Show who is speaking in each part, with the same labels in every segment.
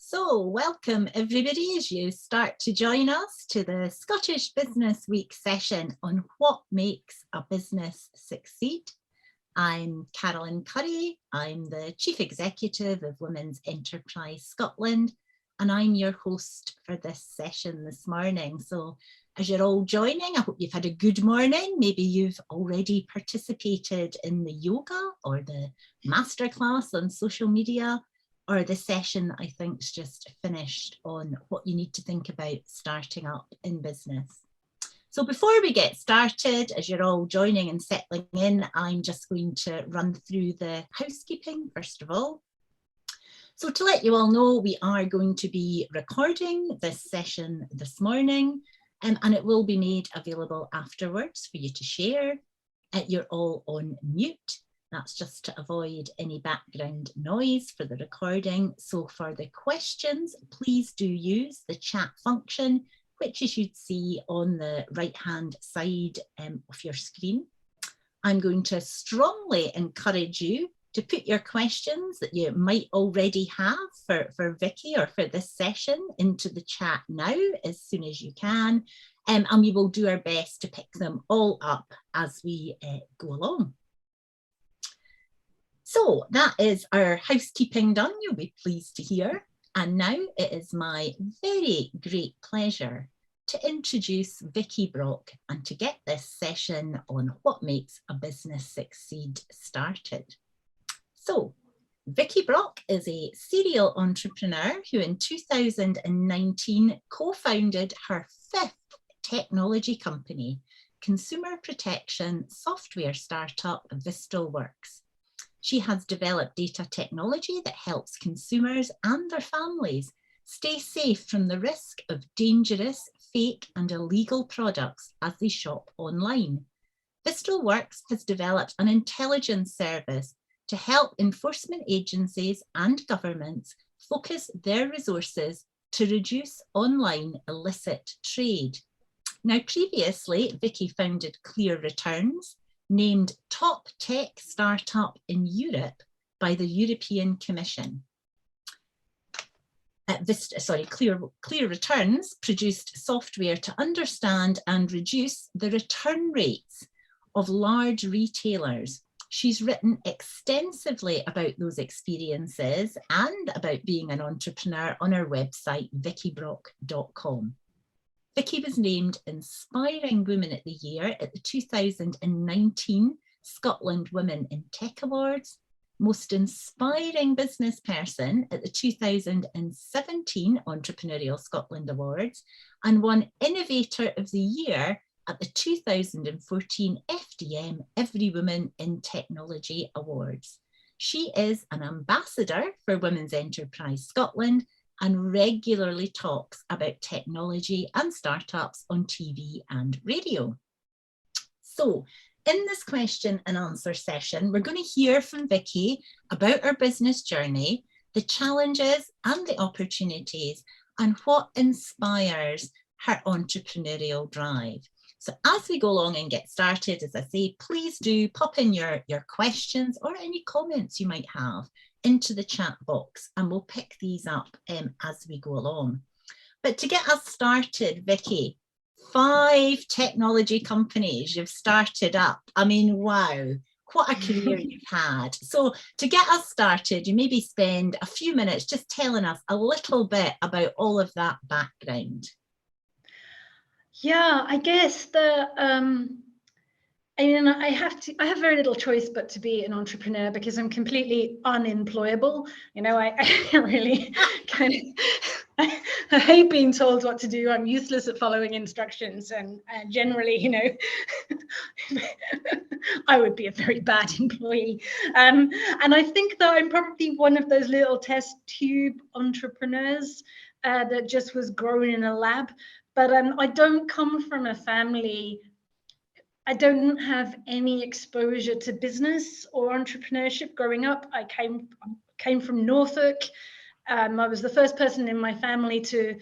Speaker 1: So welcome everybody as you start to join us to the Scottish Business Week session on what makes a business succeed. I'm Carolyn Currie, I'm the Chief Executive of Women's Enterprise Scotland, and I'm your host for this session this morning. So as you're all joining, I hope you've had a good morning. Maybe you've already participated in the yoga or the masterclass on social media, or the session I think's just finished on what you need to think about starting up in business. So before we get started, as you're all joining and settling in, I'm just going to run through the housekeeping first of all. So to let you all know, we are going to be recording this session this morning, and it will be made available afterwards for you to share. You're all on mute. That's just to avoid any background noise for the recording. So for the questions, please do use the chat function, which you should see on the right-hand side of your screen. I'm going to strongly encourage you to put your questions that you might already have for Vicky or for this session into the chat now as soon as you can. And we will do our best to pick them all up as we go along. So that is our housekeeping done, you'll be pleased to hear. And now it is my very great pleasure to introduce Vicky Brock and to get this session on what makes a business succeed started. So Vicky Brock is a serial entrepreneur who in 2019 co-founded her 5th technology company, consumer protection software startup Vistalworks. She has developed data technology that helps consumers and their families stay safe from the risk of dangerous, fake and illegal products as they shop online. Vistalworks has developed an intelligence service to help enforcement agencies and governments focus their resources to reduce online illicit trade. Now, previously, Vicky founded Clear Returns, named top tech startup in Europe by the European Commission. Clear Returns produced software to understand and reduce the return rates of large retailers. She's written extensively about those experiences and about being an entrepreneur on her website, vickybrock.com. Vicky was named Inspiring Woman of the Year at the 2019 Scotland Women in Tech Awards, Most Inspiring Business Person at the 2017 Entrepreneurial Scotland Awards, and won Innovator of the Year at the 2014 FDM Every Woman in Technology Awards. She is an ambassador for Women's Enterprise Scotland and regularly talks about technology and startups on TV and radio. So in this question and answer session, we're going to hear from Vicky about her business journey, the challenges and the opportunities, and what inspires her entrepreneurial drive. So as we go along and get started, as I say, please do pop in your questions or any comments you might have into the chat box, and we'll pick these up as we go along. But to get us started, Vicky, 5 technology companies you've started up. I mean, wow, what a career you've had. So to get us started, you maybe spend a few minutes just telling us a little bit about all of that background.
Speaker 2: Yeah, I guess I have very little choice but to be an entrepreneur because I'm completely unemployable. You know, I really I hate being told what to do. I'm useless at following instructions, and generally, you know, I would be a very bad employee. And I think that I'm probably one of those little test tube entrepreneurs that just was grown in a lab. But I don't come from a family. I don't have any exposure to business or entrepreneurship growing up. I came from Norfolk. I was the first person in my family to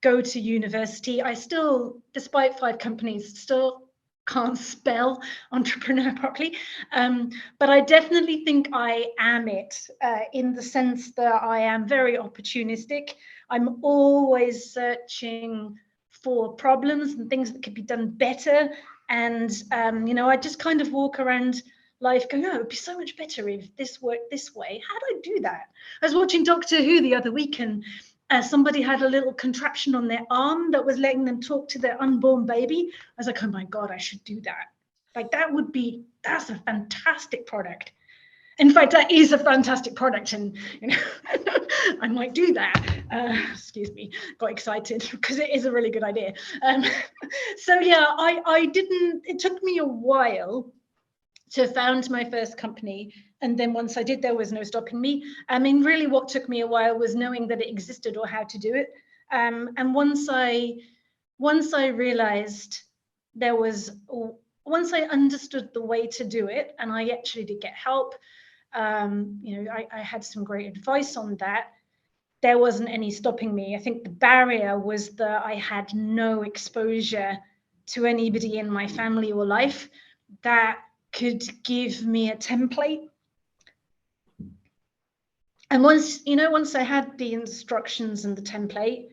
Speaker 2: go to university. I still, despite 5 companies, still can't spell entrepreneur properly. But I definitely think I am it in the sense that I am very opportunistic. I'm always searching for problems and things that could be done better. And, you know, I just kind of walk around life going, oh, it'd be so much better if this worked this way. How do I do that? I was watching Doctor Who the other week, and somebody had a little contraption on their arm that was letting them talk to their unborn baby. I was like, oh my God, I should do that. Like that's a fantastic product. In fact, that is a fantastic product, and you know, I might do that. Excuse me, got excited because it is a really good idea. So yeah, I didn't. It took me a while to found my first company, and then once I did, there was no stopping me. I mean, really, what took me a while was knowing that it existed or how to do it. And once I realized once I understood the way to do it, and I actually did get help. You know, I had some great advice on that. There wasn't any stopping me. I think the barrier was that I had no exposure to anybody in my family or life that could give me a template. And once I had the instructions and the template,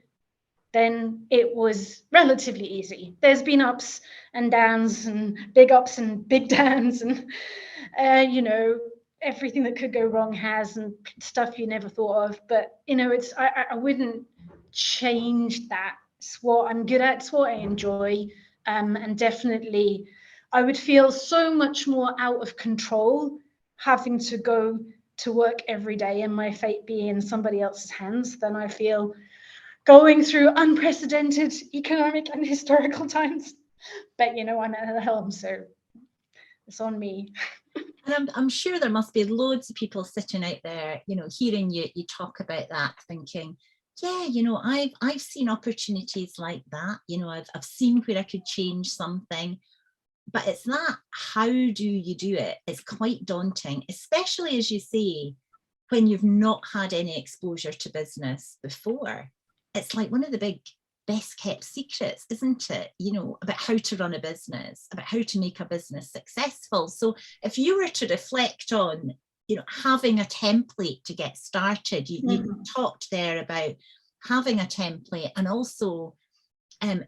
Speaker 2: then it was relatively easy. There's been ups and downs and big ups and big downs, and you know, everything that could go wrong has, and stuff you never thought of. But you know, I wouldn't change that. It's what I'm good at. It's what I enjoy, and definitely, I would feel so much more out of control having to go to work every day and my fate be in somebody else's hands than I feel going through unprecedented economic and historical times. But you know, I'm at the helm, so it's on me.
Speaker 1: And I'm sure there must be loads of people sitting out there, you know, hearing you talk about that, thinking, yeah, you know, I've seen opportunities like that. You know, I've seen where I could change something. But it's that, how do you do it? It's quite daunting, especially, as you say, when you've not had any exposure to business before. It's like one of the big best kept secrets, isn't it? You know, about how to run a business, about how to make a business successful. So if you were to reflect on, you know, having a template to get started, you talked there about having a template, and also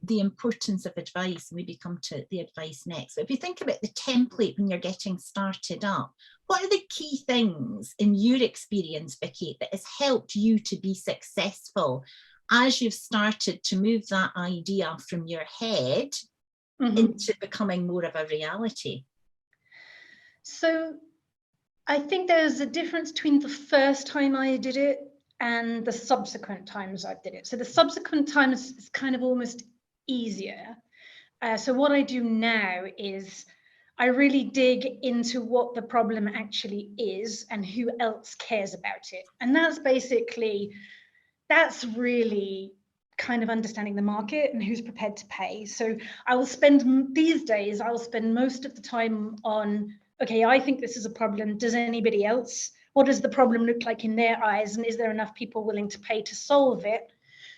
Speaker 1: the importance of advice. Maybe come to the advice next. But if you think about the template when you're getting started up, what are the key things in your experience, Vicky, that has helped you to be successful as you've started to move that idea from your head into becoming more of a reality?
Speaker 2: So I think there's a difference between the first time I did it and the subsequent times I did it. So the subsequent times is kind of almost easier. So what I do now is I really dig into what the problem actually is and who else cares about it. And that's really kind of understanding the market and who's prepared to pay. So these days, I'll spend most of the time on, okay, I think this is a problem. Does anybody else? What does the problem look like in their eyes? And is there enough people willing to pay to solve it?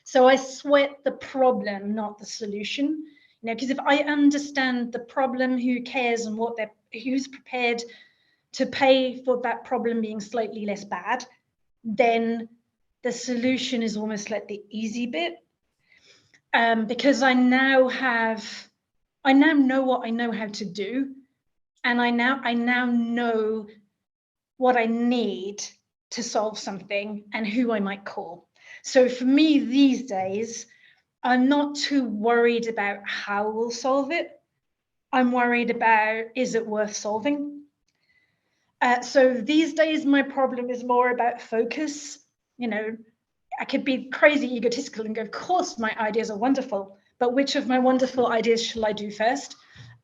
Speaker 2: So I sweat the problem, not the solution. You know, because if I understand the problem, who cares, and who's prepared to pay for that problem being slightly less bad, then the solution is almost like the easy bit. Because I now know what I know how to do, and I now know what I need to solve something and who I might call. So for me these days, I'm not too worried about how we'll solve it. I'm worried about, is it worth solving? So these days, my problem is more about focus. You know, I could be crazy egotistical and go, of course, my ideas are wonderful, but which of my wonderful ideas shall I do first?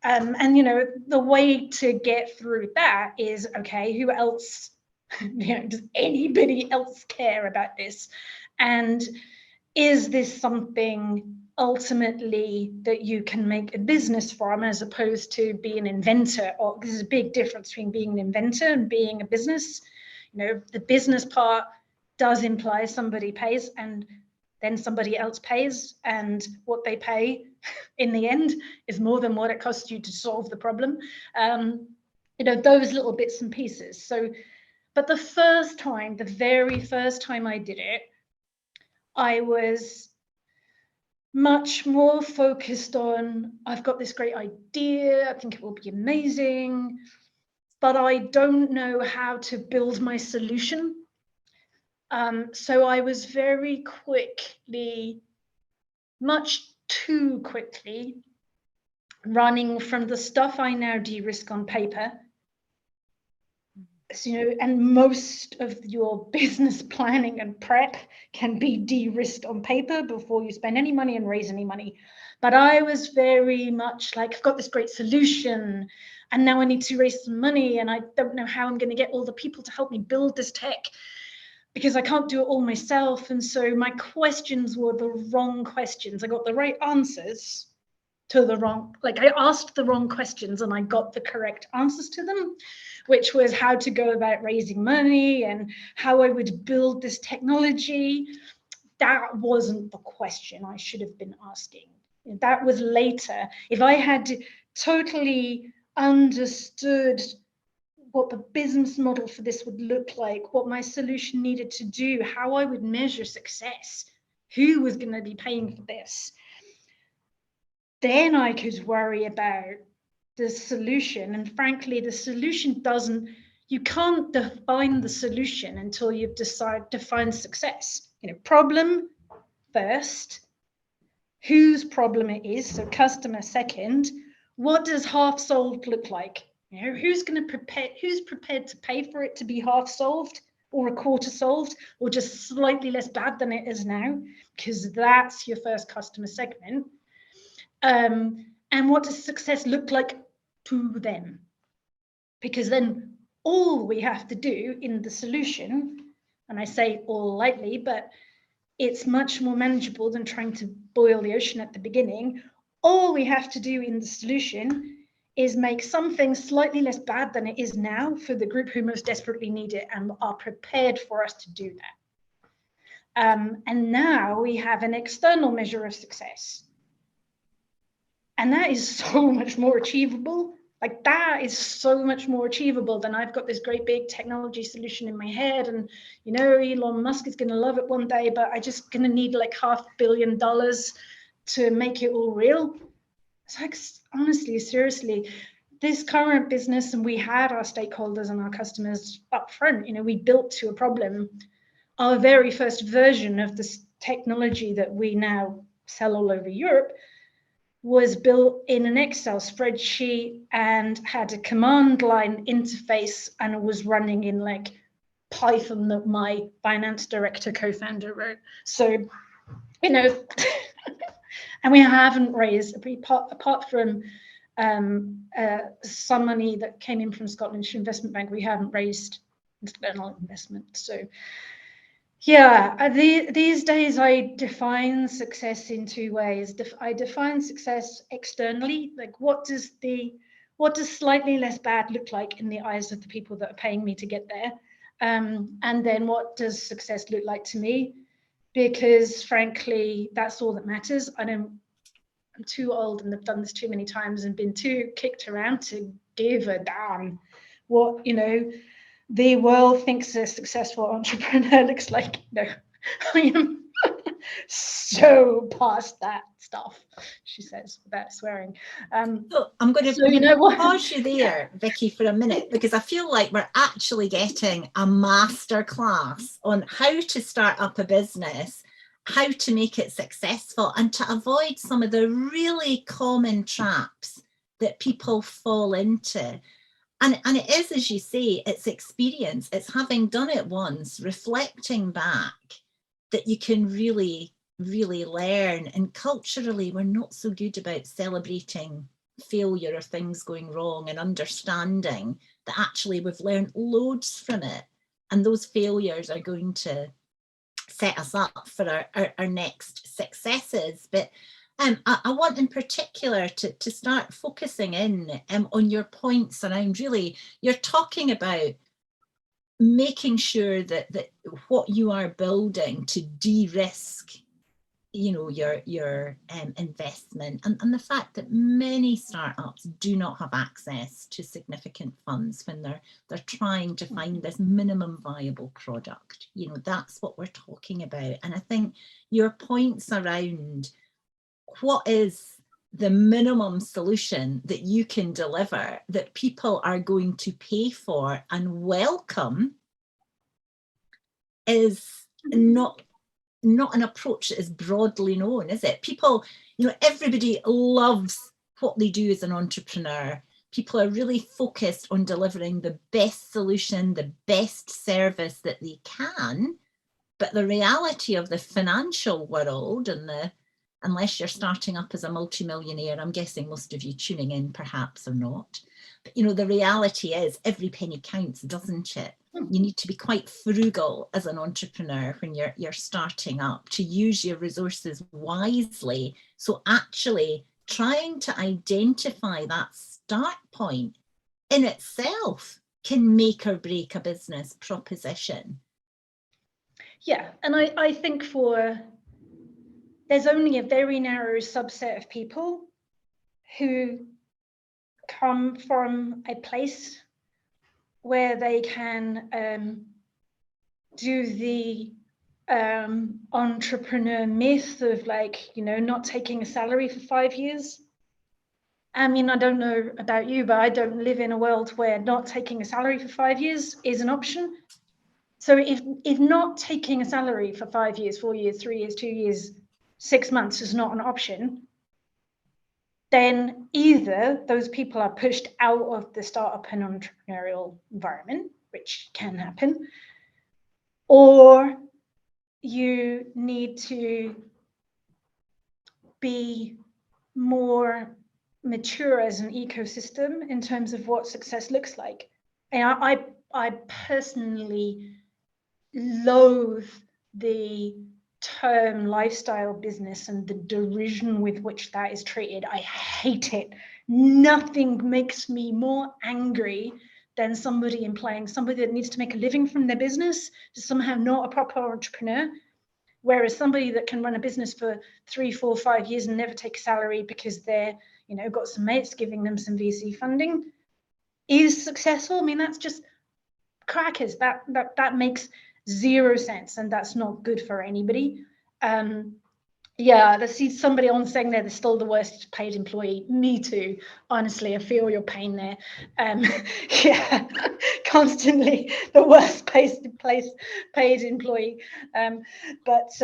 Speaker 2: And, you know, the way to get through that is, okay, who else, you know, does anybody else care about this? And is this something ultimately that you can make a business from, as opposed to be an inventor? Or there's a big difference between being an inventor and being a business. You know, the business part does imply somebody pays, and then somebody else pays, and what they pay in the end is more than what it costs you to solve the problem. You know, those little bits and pieces. So, but the very first time I did it, I was much more focused on, I've got this great idea, I think it will be amazing, but I don't know how to build my solution. So I was very quickly, much too quickly, running from the stuff I now de-risk on paper. So, you know, and most of your business planning and prep can be de-risked on paper before you spend any money and raise any money. But I was very much like, I've got this great solution, and now I need to raise some money, and I don't know how I'm going to get all the people to help me build this tech, because I can't do it all myself. And so my questions were the wrong questions. I got the right answers to the wrong, like I asked the wrong questions and I got the correct answers to them, which was how to go about raising money and how I would build this technology. That wasn't the question I should have been asking. That was later. If I had totally understood what the business model for this would look like, what my solution needed to do, how I would measure success, who was going to be paying for this, then I could worry about the solution. And frankly, the solution doesn't, you can't define the solution until you've defined success. You know, problem first, whose problem it is, so customer second, what does half solved look like? You know, who's prepared to pay for it to be half solved or a quarter solved or just slightly less bad than it is now, because that's your first customer segment. And what does success look like to them? Because then all we have to do in the solution, and I say all lightly, but it's much more manageable than trying to boil the ocean at the beginning. All we have to do in the solution is make something slightly less bad than it is now for the group who most desperately need it and are prepared for us to do that. And now we have an external measure of success. And that is so much more achievable. Like, that is so much more achievable than I've got this great big technology solution in my head. And, you know, Elon Musk is going to love it one day, but I just going to need like $500 million to make it all real. It's like, honestly, seriously, this current business, and we had our stakeholders and our customers up front, you know, we built to a problem. Our very first version of this technology that we now sell all over Europe was built in an Excel spreadsheet and had a command line interface, and it was running in like Python that my finance director co-founder wrote. So, you know, and we haven't raised, apart from some money that came in from Scotland's Investment Bank, we haven't raised external investment. So yeah, these days I define success in two ways. I define success externally, like what does slightly less bad look like in the eyes of the people that are paying me to get there, and then what does success look like to me? Because frankly, that's all that matters. I'm too old and have done this too many times and been too kicked around to give a damn what, you know, the world thinks a successful entrepreneur looks like. No, I am so past that stuff, she says, without swearing.
Speaker 1: So I'm going to pause you there, Vicky, for a minute, because I feel like we're actually getting a masterclass on how to start up a business, how to make it successful, and to avoid some of the really common traps that people fall into. And it is, as you say, it's experience, it's having done it once, reflecting back, that you can really, really learn. And culturally, we're not so good about celebrating failure or things going wrong and understanding that actually we've learned loads from it. And those failures are going to set us up for our next successes. But I want in particular to start focusing in on your points around, really, you're talking about making sure that what you are building to de-risk you know, your investment, and the fact that many startups do not have access to significant funds when they're trying to find this minimum viable product. You know, that's what we're talking about. And I think your points around what is the minimum solution that you can deliver that people are going to pay for and welcome is not an approach that is broadly known, is it? People, you know, everybody loves what they do as an entrepreneur. People are really focused on delivering the best solution, the best service that they can. But the reality of the financial world and unless you're starting up as a multimillionaire, I'm guessing most of you tuning in perhaps are not. But, you know, the reality is every penny counts, doesn't it? You need to be quite frugal as an entrepreneur when you're starting up, to use your resources wisely. So actually trying to identify that start point in itself can make or break a business proposition.
Speaker 2: Yeah, and I think there's only a very narrow subset of people who come from a place where they can do the entrepreneur myth of, like, you know, not taking a salary for 5 years. I mean, I don't know about you, but I don't live in a world where not taking a salary for 5 years is an option. So if not taking a salary for 5 years, 4 years, 3 years, 2 years, 6 months is not an option, then either those people are pushed out of the startup and entrepreneurial environment, which can happen, or you need to be more mature as an ecosystem in terms of what success looks like. And I personally loathe the term lifestyle business and the derision with which that is treated. I hate it. Nothing makes me more angry than somebody implying somebody that needs to make a living from their business is somehow not a proper entrepreneur, whereas somebody that can run a business for 3, 4, 5 years and never take a salary because they're, you know, got some mates giving them some VC funding is successful. I mean, that's just crackers. That makes zero sense, and that's not good for anybody. Yeah, I see somebody on saying they're still the worst paid employee. Me too. Honestly, I feel your pain there. Yeah, constantly the worst paid employee. And
Speaker 1: it's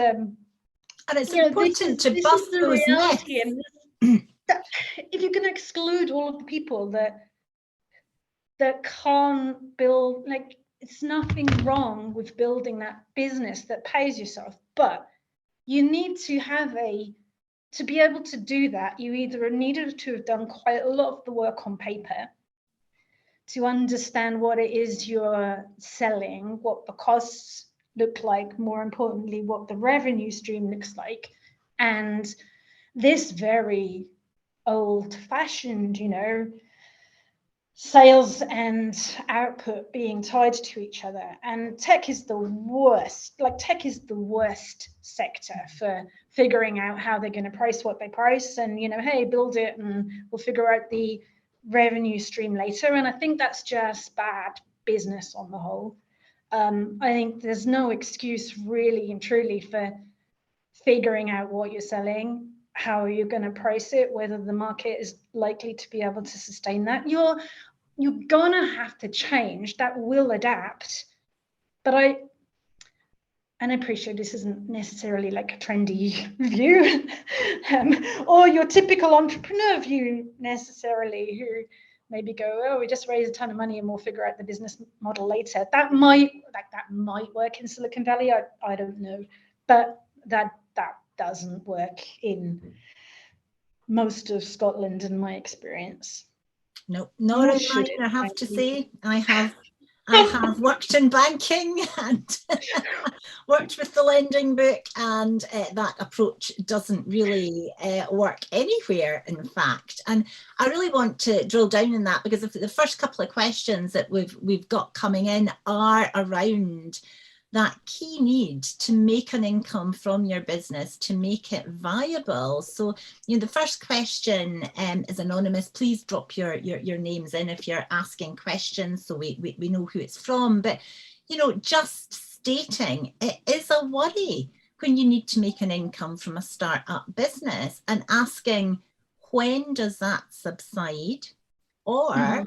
Speaker 1: important to bust those myths.
Speaker 2: If you can exclude all of the people that can't build, like, it's nothing wrong with building that business that pays yourself, but you need to have to be able to do that, you either needed to have done quite a lot of the work on paper to understand what it is you're selling, what the costs look like, more importantly, what the revenue stream looks like, and this very old-fashioned, you know, sales and output being tied to each other. And tech is the worst. Like, tech is the worst sector for figuring out how they're going to price what they price, and, you know, hey, build it and we'll figure out the revenue stream later. And I think that's just bad business on the whole. I think there's no excuse really and truly for figuring out what you're selling, how you're going to price it, whether the market is likely to be able to sustain that. You're gonna have to change. That will adapt. But I appreciate this isn't necessarily like a trendy view or your typical entrepreneur view necessarily, who maybe go, oh, we just raise a ton of money and we'll figure out the business model later. That might work in Silicon Valley. I don't know, but that doesn't work in most of Scotland in my experience.
Speaker 1: No, nor in mine, I have to say. I have worked in banking and worked with the lending book, and that approach doesn't really work anywhere, in fact. And I really want to drill down in that, because the first couple of questions that we've got coming in are around that key need to make an income from your business, to make it viable. So, you know, the first question is anonymous. Please drop your names in if you're asking questions, so we know who it's from. But, you know, just stating it is a worry when you need to make an income from a startup business, and asking, when does that subside? Or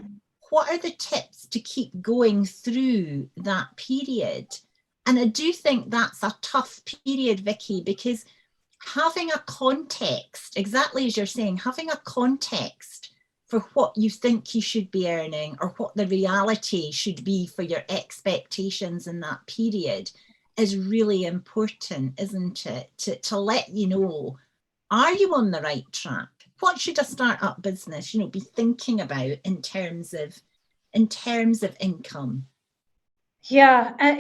Speaker 1: what are the tips to keep going through that period? And I do think that's a tough period, Vicky, because having a context, exactly as you're saying, having a context for what you think you should be earning, or what the reality should be for your expectations in that period, is really important, isn't it? To let you know, are you on the right track? What should a startup business, you know, be thinking about in terms of income?
Speaker 2: Yeah, and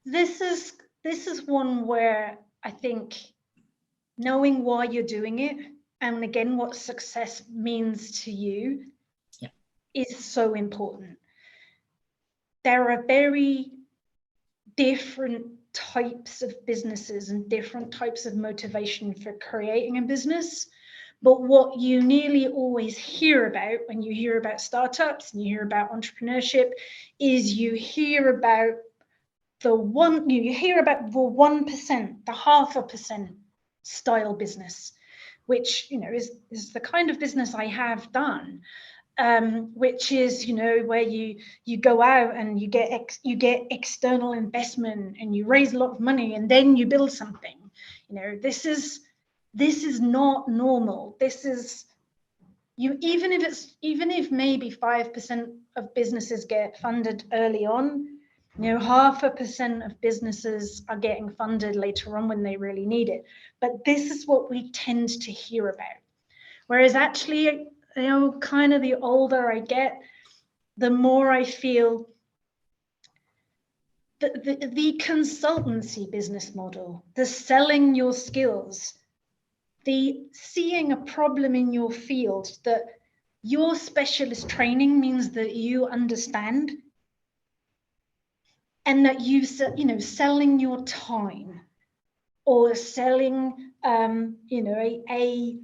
Speaker 2: this is one where I think knowing why you're doing it, and again what success means to you, is so important. There are very different types of businesses and different types of motivation for creating a business. But what you nearly always hear about when you hear about startups and you hear about entrepreneurship is you hear about the 1%, the 0.5% style business, which, you know, is the kind of business I have done. Which is, you know, where you go out and you get external investment and you raise a lot of money and then you build something. You know, this is not normal. This is, even if maybe 5% of businesses get funded early on, you know, 0.5% of businesses are getting funded later on when they really need it. But this is what we tend to hear about. Whereas actually, you know, kind of the older I get, the more I feel the consultancy business model, the selling your skills, the seeing a problem in your field, that your specialist training means that you understand, and that you know, selling your time, or selling you know, a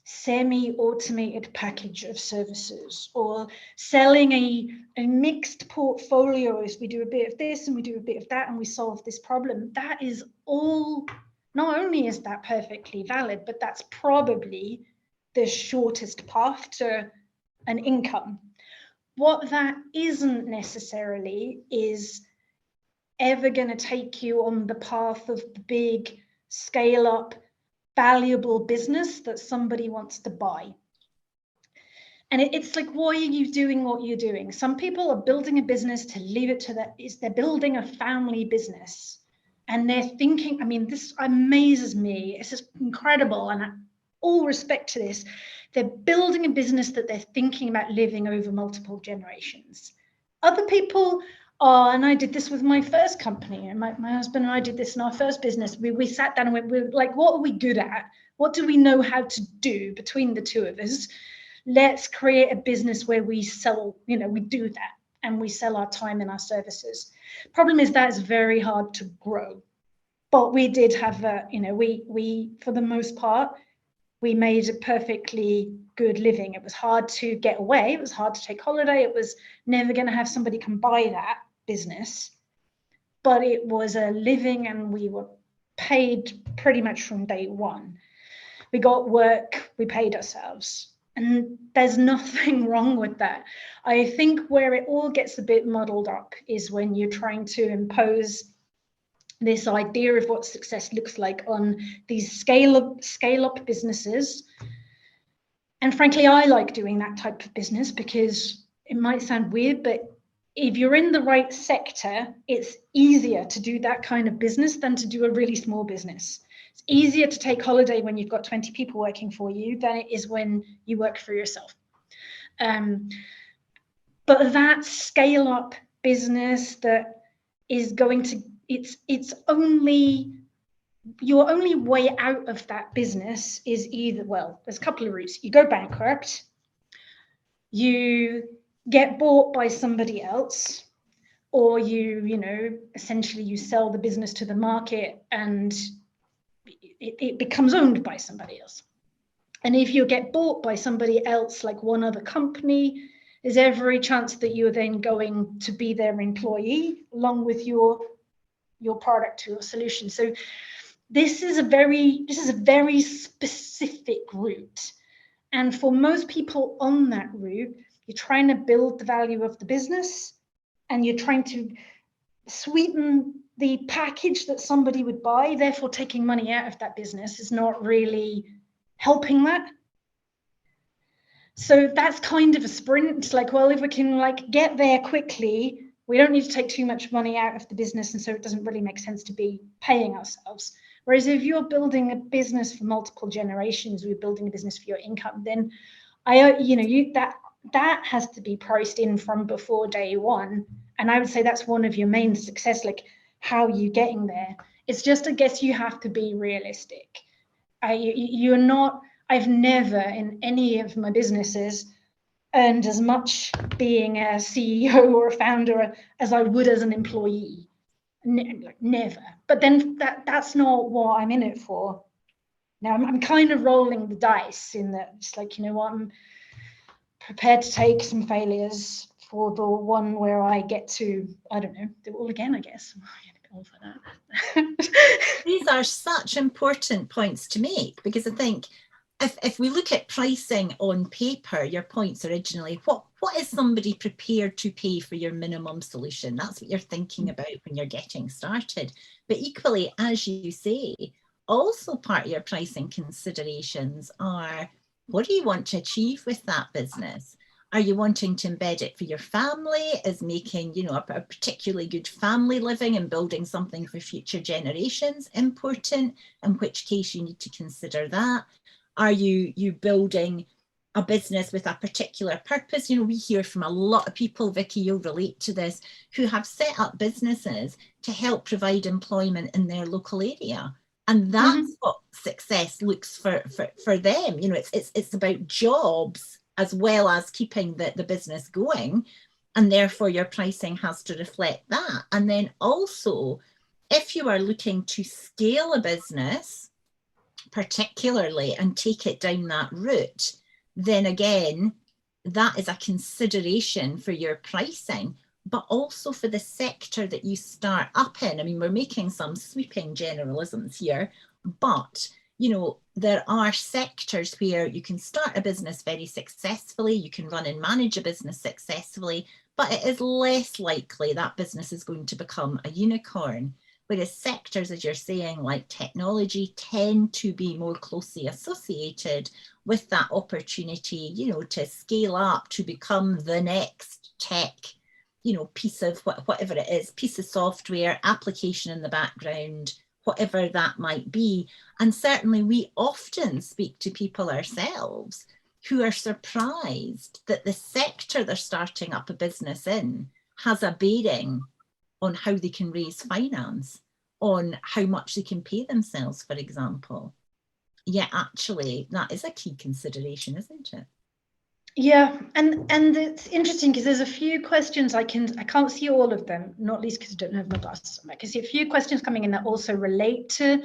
Speaker 2: semi-automated package of services, or selling a mixed portfolio as we do a bit of this and we do a bit of that and we solve this problem. That is all, not only is that perfectly valid, but that's probably the shortest path to an income. What that isn't necessarily is ever going to take you on the path of the big scale up valuable business that somebody wants to buy. And it's like, why are you doing what you're doing? Some people are building a business to leave it to that. They're building a family business, and they're thinking, I mean, this amazes me. It's just incredible. And all respect to this, they're building a business that they're thinking about living over multiple generations. Other people are, and I did this with my first company, and my husband and I did this in our first business. We sat down and we were like, what are we good at? What do we know how to do between the two of us? Let's create a business where we sell, you know, we do that, and we sell our time and our services. Problem is that it's very hard to grow. But we did have a, you know, we for the most part, we made a perfectly good living. It was hard to get away. It was hard to take holiday. It was never going to have somebody come buy that business. But it was a living, and we were paid pretty much from day one. We got work, we paid ourselves. And there's nothing wrong with that. I think where it all gets a bit muddled up is when you're trying to impose this idea of what success looks like on these scale up businesses. And frankly, I like doing that type of business because it might sound weird, but if you're in the right sector, it's easier to do that kind of business than to do a really small business. It's easier to take holiday when you've got 20 people working for you than it is when you work for yourself. But that scale up business that is going to, it's only, your only way out of that business is either, well, there's a couple of routes. You go bankrupt, you get bought by somebody else, or essentially you sell the business to the market and it becomes owned by somebody else. And if you get bought by somebody else, like one other company, there's every chance that you're then going to be their employee along with your product or your solution. So this is a very specific route. And for most people on that route, you're trying to build the value of the business and you're trying to sweeten the package that somebody would buy. Therefore, taking money out of that business is not really helping that. So that's kind of a sprint. It's like, well, if we can get there quickly, we don't need to take too much money out of the business, and so it doesn't really make sense to be paying ourselves. Whereas if you're building a business for multiple generations, or you're building a business for your income, then that has to be priced in from before day one. And I would say that's one of your main success. Like, how are you getting there? It's just, I guess you have to be realistic. I've never in any of my businesses earned as much being a CEO or a founder as I would as an employee. Never. But then that's not what I'm in it for. Now I'm kind of rolling the dice in that it's like, I'm prepared to take some failures for the one where I get to, I don't know, do it all again, I guess. All for that.
Speaker 1: These are such important points to make, because I think if we look at pricing on paper, your points originally, what is somebody prepared to pay for your minimum solution? That's what you're thinking about when you're getting started. But equally, as you say, also part of your pricing considerations are, what do you want to achieve with that business? Are you wanting to embed it for your family as making, a particularly good family living and building something for future generations important, in which case you need to consider that? Are you building a business with a particular purpose? We hear from a lot of people, Vicky, you'll relate to this, who have set up businesses to help provide employment in their local area. And that's what success looks for them. It's about jobs as well as keeping the business going. And therefore your pricing has to reflect that. And then also, if you are looking to scale a business, particularly, and take it down that route, then again, that is a consideration for your pricing, but also for the sector that you start up in. I mean, we're making some sweeping generalisms here, but there are sectors where you can start a business very successfully, you can run and manage a business successfully, but it is less likely that business is going to become a unicorn. Whereas sectors, as you're saying, like technology, tend to be more closely associated with that opportunity, to scale up, to become the next tech, piece of whatever it is, piece of software, application in the background, whatever that might be. And certainly we often speak to people ourselves who are surprised that the sector they're starting up a business in has a bearing on how they can raise finance, on how much they can pay themselves, for example. Yeah, actually, that is a key consideration, isn't it?
Speaker 2: Yeah, and it's interesting because there's a few questions I can't see all of them, not least because I don't have my glasses on. I can see a few questions coming in that also relate to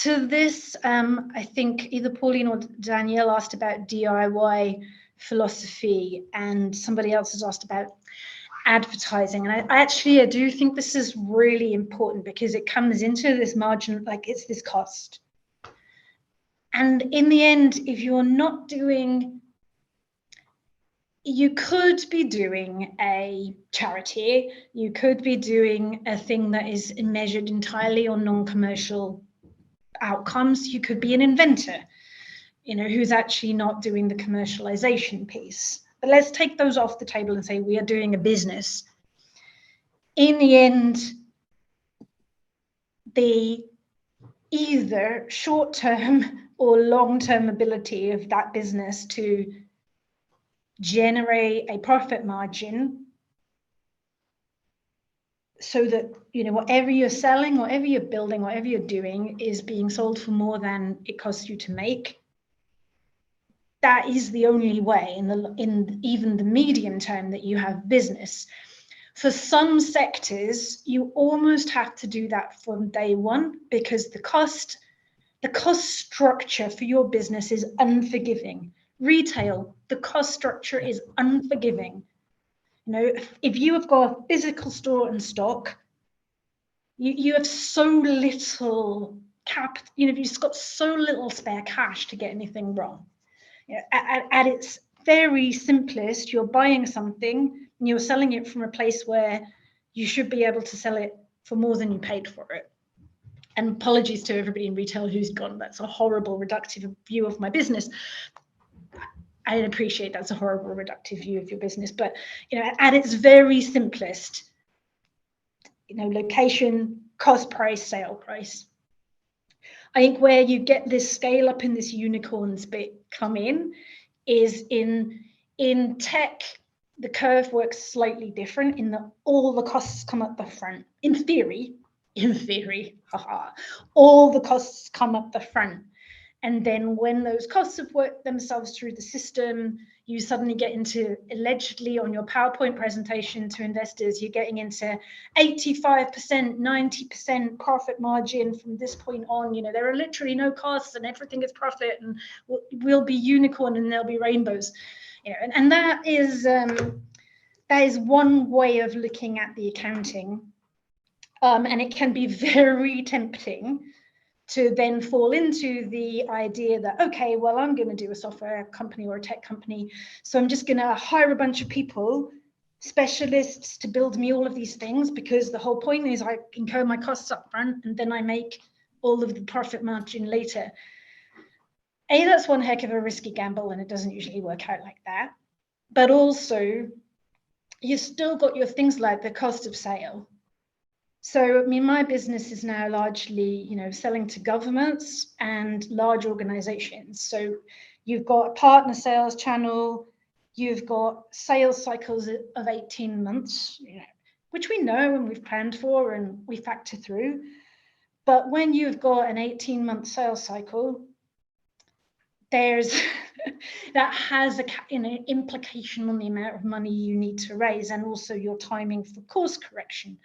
Speaker 2: this. I think either Pauline or Danielle asked about DIY philosophy, and somebody else has asked about advertising. And I do think this is really important because it comes into this margin, like it's this cost. And in the end, if you're not doing, you could be doing a charity, you could be doing a thing that is measured entirely on non-commercial outcomes. You could be an inventor, who's actually not doing the commercialization piece. But let's take those off the table and say we are doing a business. In the end, the either short-term or long-term ability of that business to generate a profit margin so that, whatever you're selling, whatever you're building, whatever you're doing is being sold for more than it costs you to make. That is the only way in even the medium term that you have business. For some sectors, you almost have to do that from day one, because the cost structure for your business is unforgiving. Retail, the cost structure is unforgiving. You know, if you have got a physical store and stock, you have so little you've just got so little spare cash to get anything wrong. You know, at its very simplest, you're buying something and you're selling it from a place where you should be able to sell it for more than you paid for it. And apologies to everybody in retail who's gone, that's a horrible reductive view of my business. I appreciate that's a horrible reductive view of your business, but you know, at its very simplest, you know, location, cost price, sale price. I think where you get this scale up in this unicorns bit come in is in tech. The curve works slightly different in that all the costs come up the front. In theory, haha, all the costs come up the front. And then when those costs have worked themselves through the system, you suddenly get into, allegedly on your PowerPoint presentation to investors, you're getting into 85%, 90% profit margin from this point on. You know, there are literally no costs and everything is profit, and we'll be unicorn and there'll be rainbows. You know, and that is one way of looking at the accounting. And it can be very tempting to then fall into the idea that, okay, well, I'm going to do a software company or a tech company, so I'm just going to hire a bunch of people, specialists, to build me all of these things, because the whole point is I incur my costs up front and then I make all of the profit margin later. That's one heck of a risky gamble, and it doesn't usually work out like that. But also, you've still got your things like the cost of sale. So, I mean, my business is now largely, you know, selling to governments and large organizations. So you've got a partner sales channel, you've got sales cycles of 18 months, you know, which we know and we've planned for and we factor through. But when you've got an 18-month sales cycle, there's that has an implication on the amount of money you need to raise, and also your timing for course correction.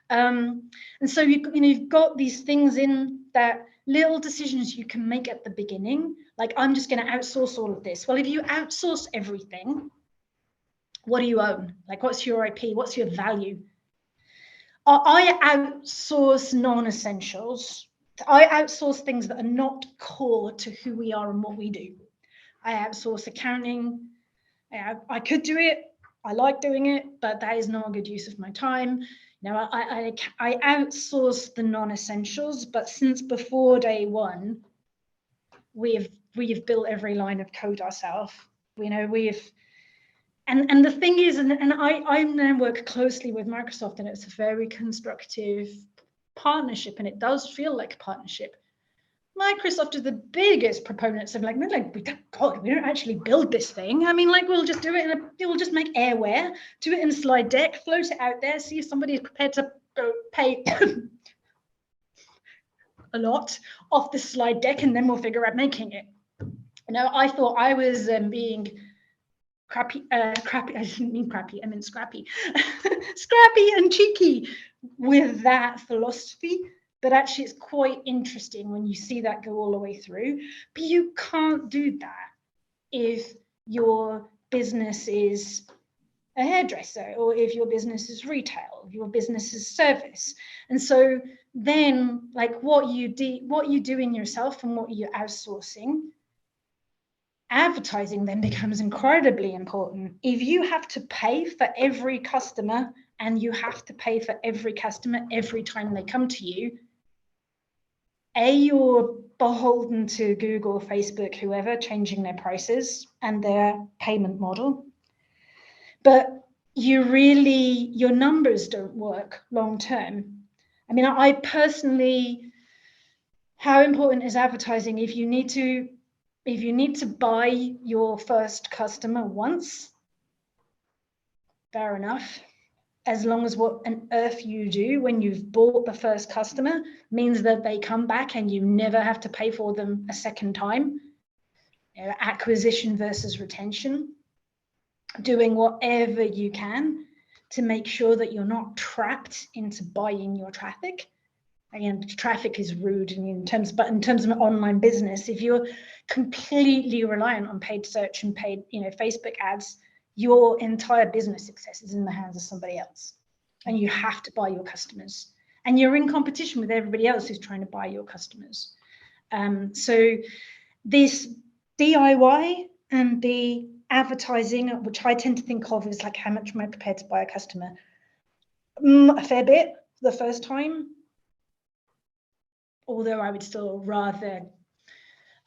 Speaker 2: And so you've got these things in that little decisions you can make at the beginning, like I'm just going to outsource all of this. Well, if you outsource everything, what do you own? Like, what's your IP? What's your value? I outsource non-essentials. I outsource things that are not core to who we are and what we do. I outsource accounting. I could do it. I like doing it, but that is not a good use of my time. Now, I outsource the non-essentials, but since before day one, we've built every line of code ourselves. You know, and the thing is, and I now work closely with Microsoft, and it's a very constructive partnership, and it does feel like a partnership. Microsoft is the biggest proponents of like, God, we don't actually build this thing. I mean, like, we'll just do it we'll just make airware, do it in a slide deck, float it out there, see if somebody is prepared to pay a lot off the slide deck, and then we'll figure out making it. You know, I thought I was being crappy. I didn't mean crappy, I meant scrappy. Scrappy and cheeky with that philosophy. But actually, it's quite interesting when you see that go all the way through. But you can't do that if your business is a hairdresser, or if your business is retail, if your business is service. And so then, like, what you doing yourself and what you're outsourcing, advertising then becomes incredibly important. If you have to pay for every customer, and you have to pay for every customer every time they come to you, you're beholden to Google, Facebook, whoever, changing their prices and their payment model. But your numbers don't work long term. I mean, I personally, how important is advertising? If you need to buy your first customer once, fair enough. As long as what on earth you do when you've bought the first customer means that they come back and you never have to pay for them a second time. You know, acquisition versus retention. Doing whatever you can to make sure that you're not trapped into buying your traffic. Again, traffic is rude but in terms of an online business, if you're completely reliant on paid search and paid, Facebook ads, your entire business success is in the hands of somebody else, and you have to buy your customers, and you're in competition with everybody else who's trying to buy your customers. So this DIY and the advertising, which I tend to think of as like, how much am I prepared to buy a customer? A fair bit the first time, although I would still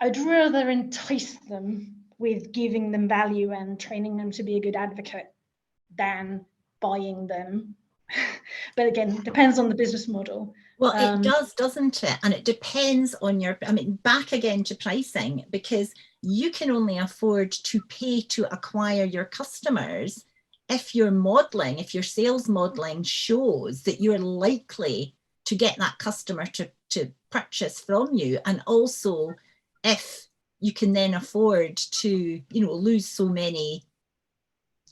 Speaker 2: I'd rather entice them with giving them value and training them to be a good advocate than buying them. But again, it depends on the business model.
Speaker 1: Well, it does, doesn't it? And it depends on back again to pricing, because you can only afford to pay to acquire your customers if your sales modeling shows that you're likely to get that customer to purchase from you. And also if you can then afford to, lose so many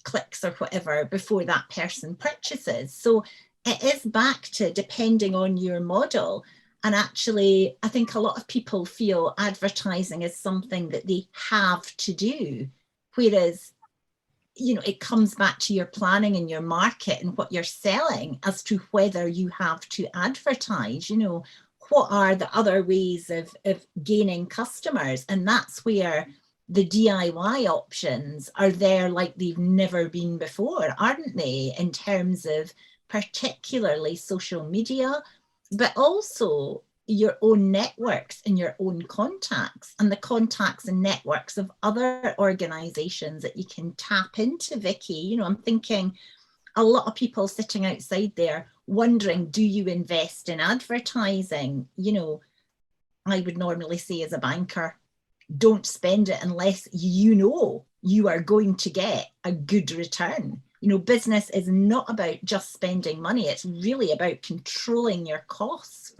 Speaker 1: clicks or whatever before that person purchases. So it is back to depending on your model. And actually, I think a lot of people feel advertising is something that they have to do, whereas, it comes back to your planning and your market and what you're selling as to whether you have to advertise, what are the other ways of gaining customers? And that's where the DIY options are there like they've never been before, aren't they? In terms of particularly social media, but also your own networks and your own contacts and the contacts and networks of other organizations that you can tap into, Vicky. I'm thinking a lot of people sitting outside there wondering, do you invest in advertising? I would normally say as a banker, don't spend it unless you are going to get a good return. Business is not about just spending money. It's really about controlling your costs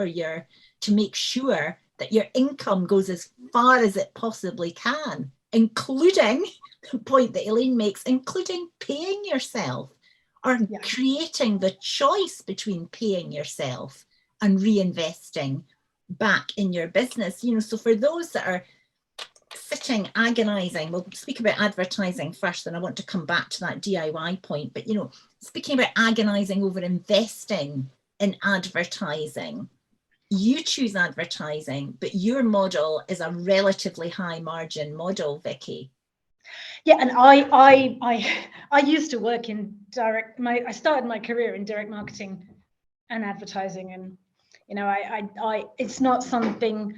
Speaker 1: to make sure that your income goes as far as it possibly can, including the point that Elaine makes, including paying yourself or creating the choice between paying yourself and reinvesting back in your business. So for those that are sitting agonizing, we'll speak about advertising first, and I want to come back to that DIY point, but speaking about agonizing over investing in advertising, you choose advertising, but your model is a relatively high margin model, Vicky.
Speaker 2: Yeah, and I used to work in I started my career in direct marketing and advertising, and it's not something.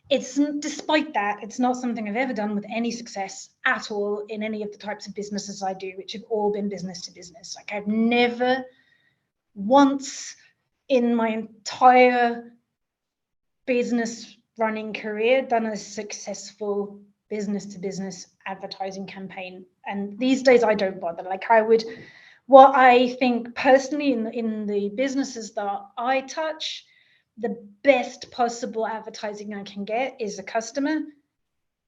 Speaker 2: Despite that, it's not something I've ever done with any success at all in any of the types of businesses I do, which have all been business to business. Like, I've never once in my entire business running career done a successful business to business advertising campaign. And these days I don't bother. What I think personally in the businesses that I touch, the best possible advertising I can get is a customer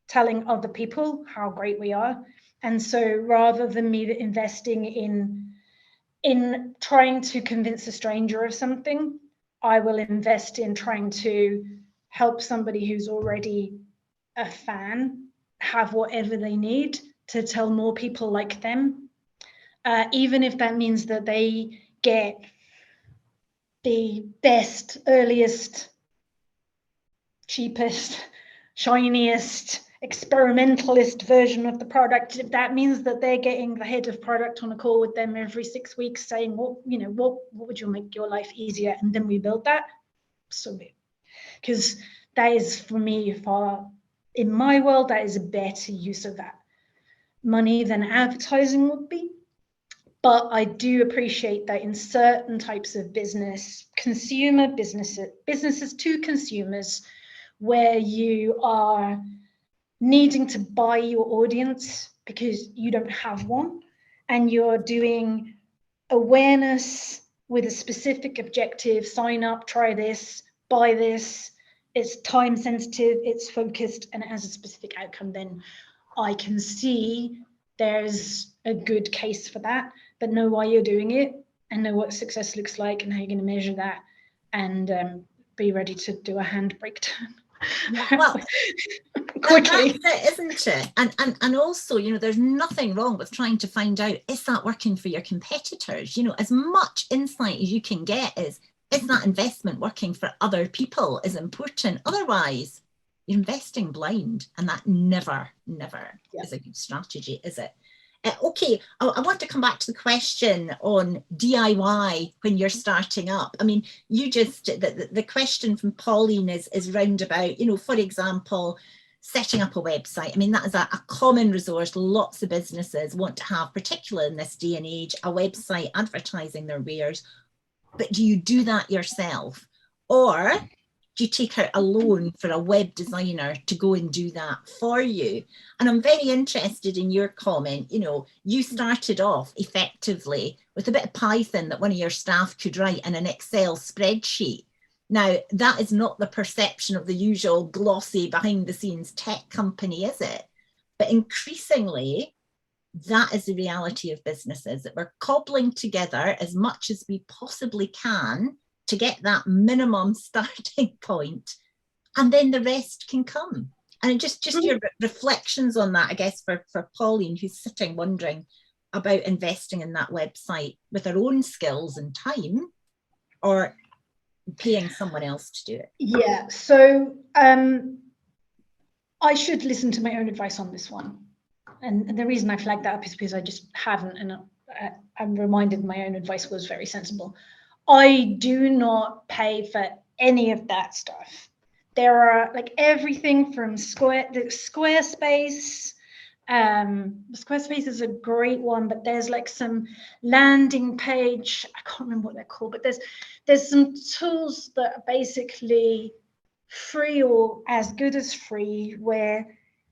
Speaker 2: telling other people how great we are. And so rather than me investing in trying to convince a stranger of something, I will invest in trying to help somebody who's already a fan have whatever they need to tell more people like them, even if that means that they get the best, earliest, cheapest, shiniest, experimentalist version of the product. If that means that they're getting the head of product on a call with them every 6 weeks saying, what would you make your life easier? And then we build that, so be it. Because that is, for me, in my world, that is a better use of that money than advertising would be. But I do appreciate that in certain types of businesses to consumers, where you are needing to buy your audience because you don't have one, and you're doing awareness with a specific objective, sign up, try this, buy this, it's time sensitive, it's focused, and it has a specific outcome, then I can see there's a good case for that, but know why you're doing it. and know what success looks like and how you're going to measure that, and be ready to do a handbrake turn.
Speaker 1: Yeah, well,
Speaker 2: quickly.
Speaker 1: That's it, isn't it? And also, you know, there's nothing wrong with trying to find out, is that working for your competitors? You know, as much insight as you can get is that investment working for other people is important. Otherwise, you're investing blind, and that never is a good strategy, is it? Okay, I want to come back to the question on DIY when you're starting up. I mean, you just, the question from Pauline is roundabout, you know, for example, setting up a website. I mean, that is a common resource. Lots of businesses want to have, particularly in this day and age, a website advertising their wares. But do you do that yourself? Or do you take out a loan for a web designer to go and do that for you? And I'm very interested in your comment. You know, you started off effectively with a bit of Python that one of your staff could write in an Excel spreadsheet. Now, that is not the perception of the usual glossy behind the scenes tech company, is it? But increasingly, that is the reality of businesses, that we're cobbling together as much as we possibly can to get that minimum starting point, and then the rest can come. And just your reflections on that, I guess, for Pauline, who's sitting wondering about investing in that website with her own skills and time, or paying someone else to do it.
Speaker 2: Yeah, so I should listen to my own advice on this one. And the reason I flagged that up is because I just haven't, and I'm reminded my own advice was very sensible. I do not pay for any of that stuff. There are like everything from Squarespace. Squarespace is a great one, but there's like some landing page, I can't remember what they're called, but there's some tools that are basically free or as good as free, where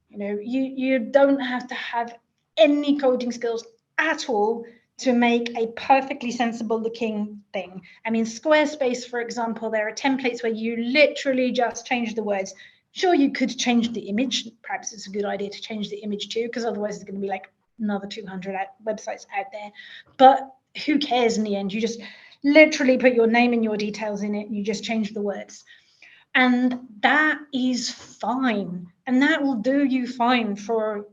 Speaker 2: you know you don't have to have any coding skills at all to make a perfectly sensible looking thing. I mean, Squarespace, for example, there are templates where you literally just change the words. Sure, you could change the image. Perhaps it's a good idea to change the image too, because otherwise there's going to be like another 200 websites out there. But who cares in the end? You just literally put your name and your details in it, and you just change the words. And that is fine. And that will do you fine for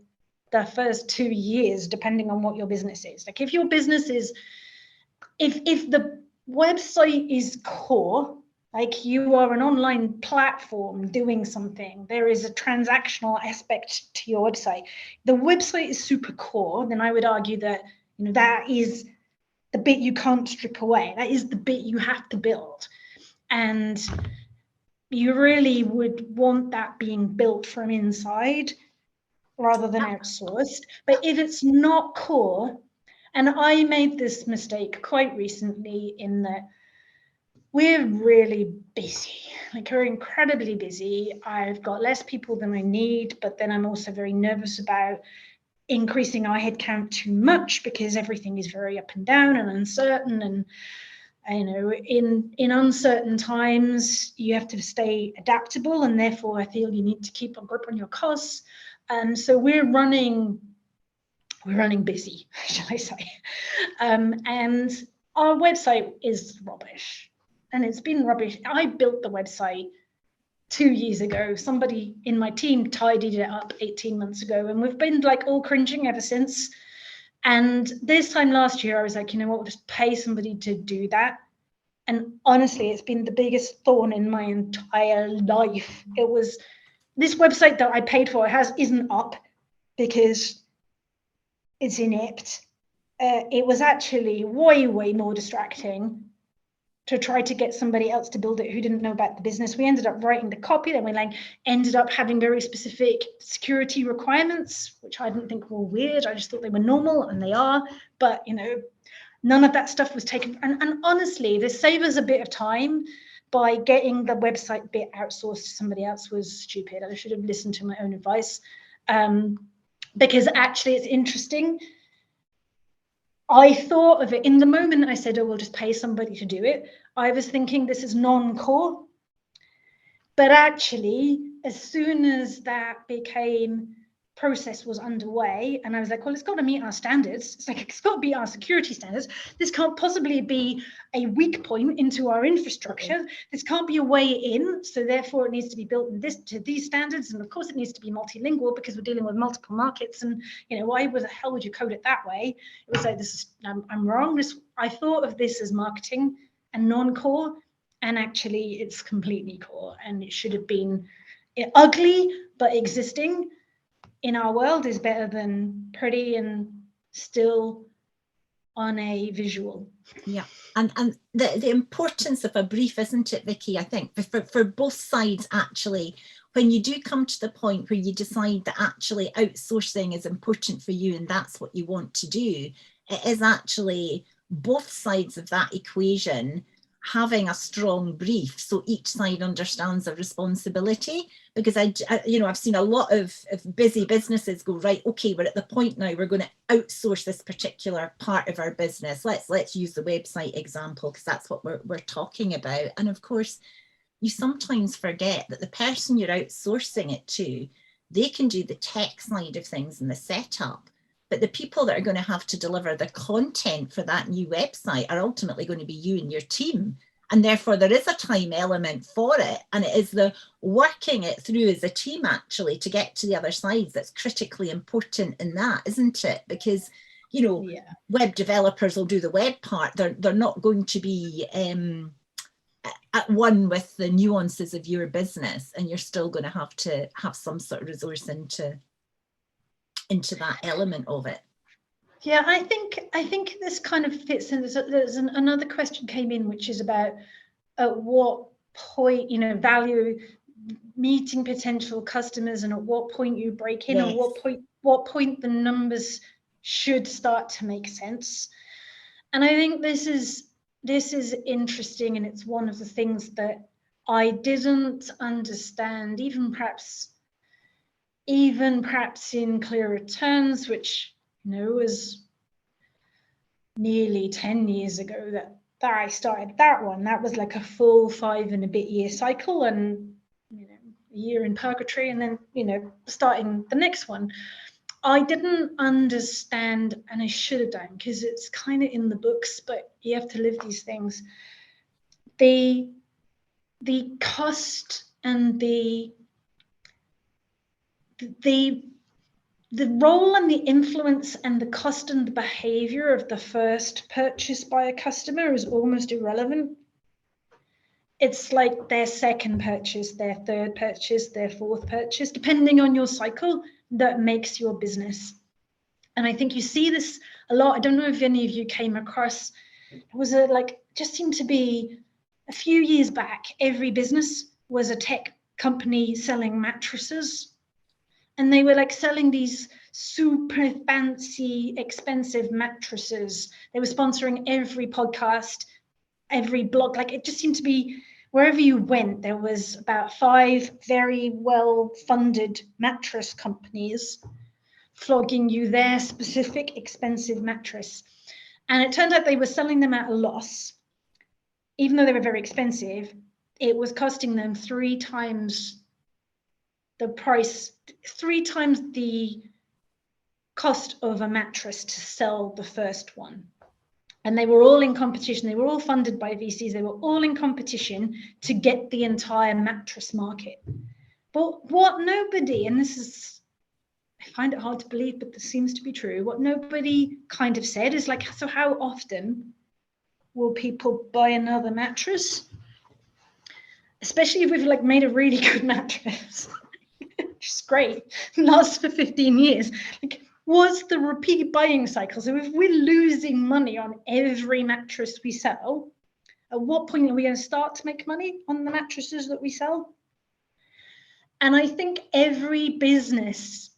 Speaker 2: the first 2 years, depending on what your business is. Like if your business is, if the website is core, like you are an online platform doing something, there is a transactional aspect to your website. The website is super core, then I would argue that, you know, that is the bit you can't strip away. That is the bit you have to build. And you really would want that being built from inside rather than outsourced. But if it's not core, and I made this mistake quite recently in that we're really busy, like we're incredibly busy. I've got less people than I need, but then I'm also very nervous about increasing our headcount too much because everything is very up and down and uncertain. And you know, in uncertain times, you have to stay adaptable, and therefore I feel you need to keep a grip on your costs. So we're running busy, shall I say. And our website is rubbish, and it's been rubbish. I built the website 2 years ago. Somebody in my team tidied it up 18 months ago, and we've been like all cringing ever since. And this time last year, I was like, you know what, we'll just pay somebody to do that. And honestly, it's been the biggest thorn in my entire life. It was this website that I paid for isn't up because it's inept. It was actually way more distracting to try to get somebody else to build it who didn't know about the business. We ended up writing the copy, then we ended up having very specific security requirements, which I didn't think were weird. I just thought they were normal, and they are. But you know, none of that stuff was taken. And honestly, this saved us a bit of time by getting the website bit outsourced to somebody else. Was stupid. I should have listened to my own advice, because actually it's interesting. I thought of it in the moment I said, oh, we'll just pay somebody to do it. I was thinking this is non-core. But actually, as soon as that became process was underway, and I was like, well, it's got to meet our standards. It's like, it's got to be our security standards. This can't possibly be a weak point into our infrastructure. This can't be a way in, so therefore it needs to be built in to these standards, and of course it needs to be multilingual because we're dealing with multiple markets. And why the hell would you code it that way? It was like, I'm wrong. I thought of this as marketing and non-core, and actually it's completely core, and it should have been ugly but existing in our world is better than pretty and still on a visual.
Speaker 1: Yeah, and the importance of a brief, isn't it, Vicky? I think for both sides, actually, when you do come to the point where you decide that actually outsourcing is important for you and that's what you want to do, it is actually both sides of that equation having a strong brief, so each side understands a responsibility. Because I've seen a lot of busy businesses go, right, okay, we're at the point now we're going to outsource this particular part of our business. Let's use the website example because that's what we're talking about. And of course, you sometimes forget that the person you're outsourcing it to, they can do the tech side of things and the setup. But the people that are going to have to deliver the content for that new website are ultimately going to be you and your team. And therefore, there is a time element for it. And it is the working it through as a team, actually, to get to the other side that's critically important in that, isn't it? Because, web developers will do the web part. They're not going to be at one with the nuances of your business. And you're still going to have some sort of resource into that element of it.
Speaker 2: Yeah, I think this kind of fits in. There's another question came in, which is about at what point, value meeting potential customers, and at what point you break in,
Speaker 1: Yes.
Speaker 2: and what point the numbers should start to make sense. And I think this is interesting, and it's one of the things that I didn't understand, even perhaps in clearer terms, which was nearly 10 years ago that I started that one. That was like a full 5 and a bit year cycle, and a year in purgatory, and then starting the next one. I didn't understand, and I should have done, because it's kind of in the books, but you have to live these things. The cost and the role and the influence and the cost and the behavior of the first purchase by a customer is almost irrelevant. It's like their second purchase, their third purchase, their fourth purchase, depending on your cycle, that makes your business. And I think you see this a lot. I don't know if any of you came across, it was just seemed to be a few years back, every business was a tech company selling mattresses. And they were selling these super fancy, expensive mattresses. They were sponsoring every podcast, every blog. It just seemed to be wherever you went, there was about 5 very well-funded mattress companies flogging you their specific expensive mattress. And it turned out they were selling them at a loss. Even though they were very expensive, it was costing them 3 times the price, 3 times the cost of a mattress to sell the first one. And they were all in competition. They were all funded by VCs. They were all in competition to get the entire mattress market. But what nobody, and this is, I find it hard to believe, but this seems to be true, what nobody kind of said is so how often will people buy another mattress? Especially if we've made a really good mattress. Which is great, lasts for 15 years. What's the repeat buying cycle? So if we're losing money on every mattress we sell, at what point are we going to start to make money on the mattresses that we sell? And I think every business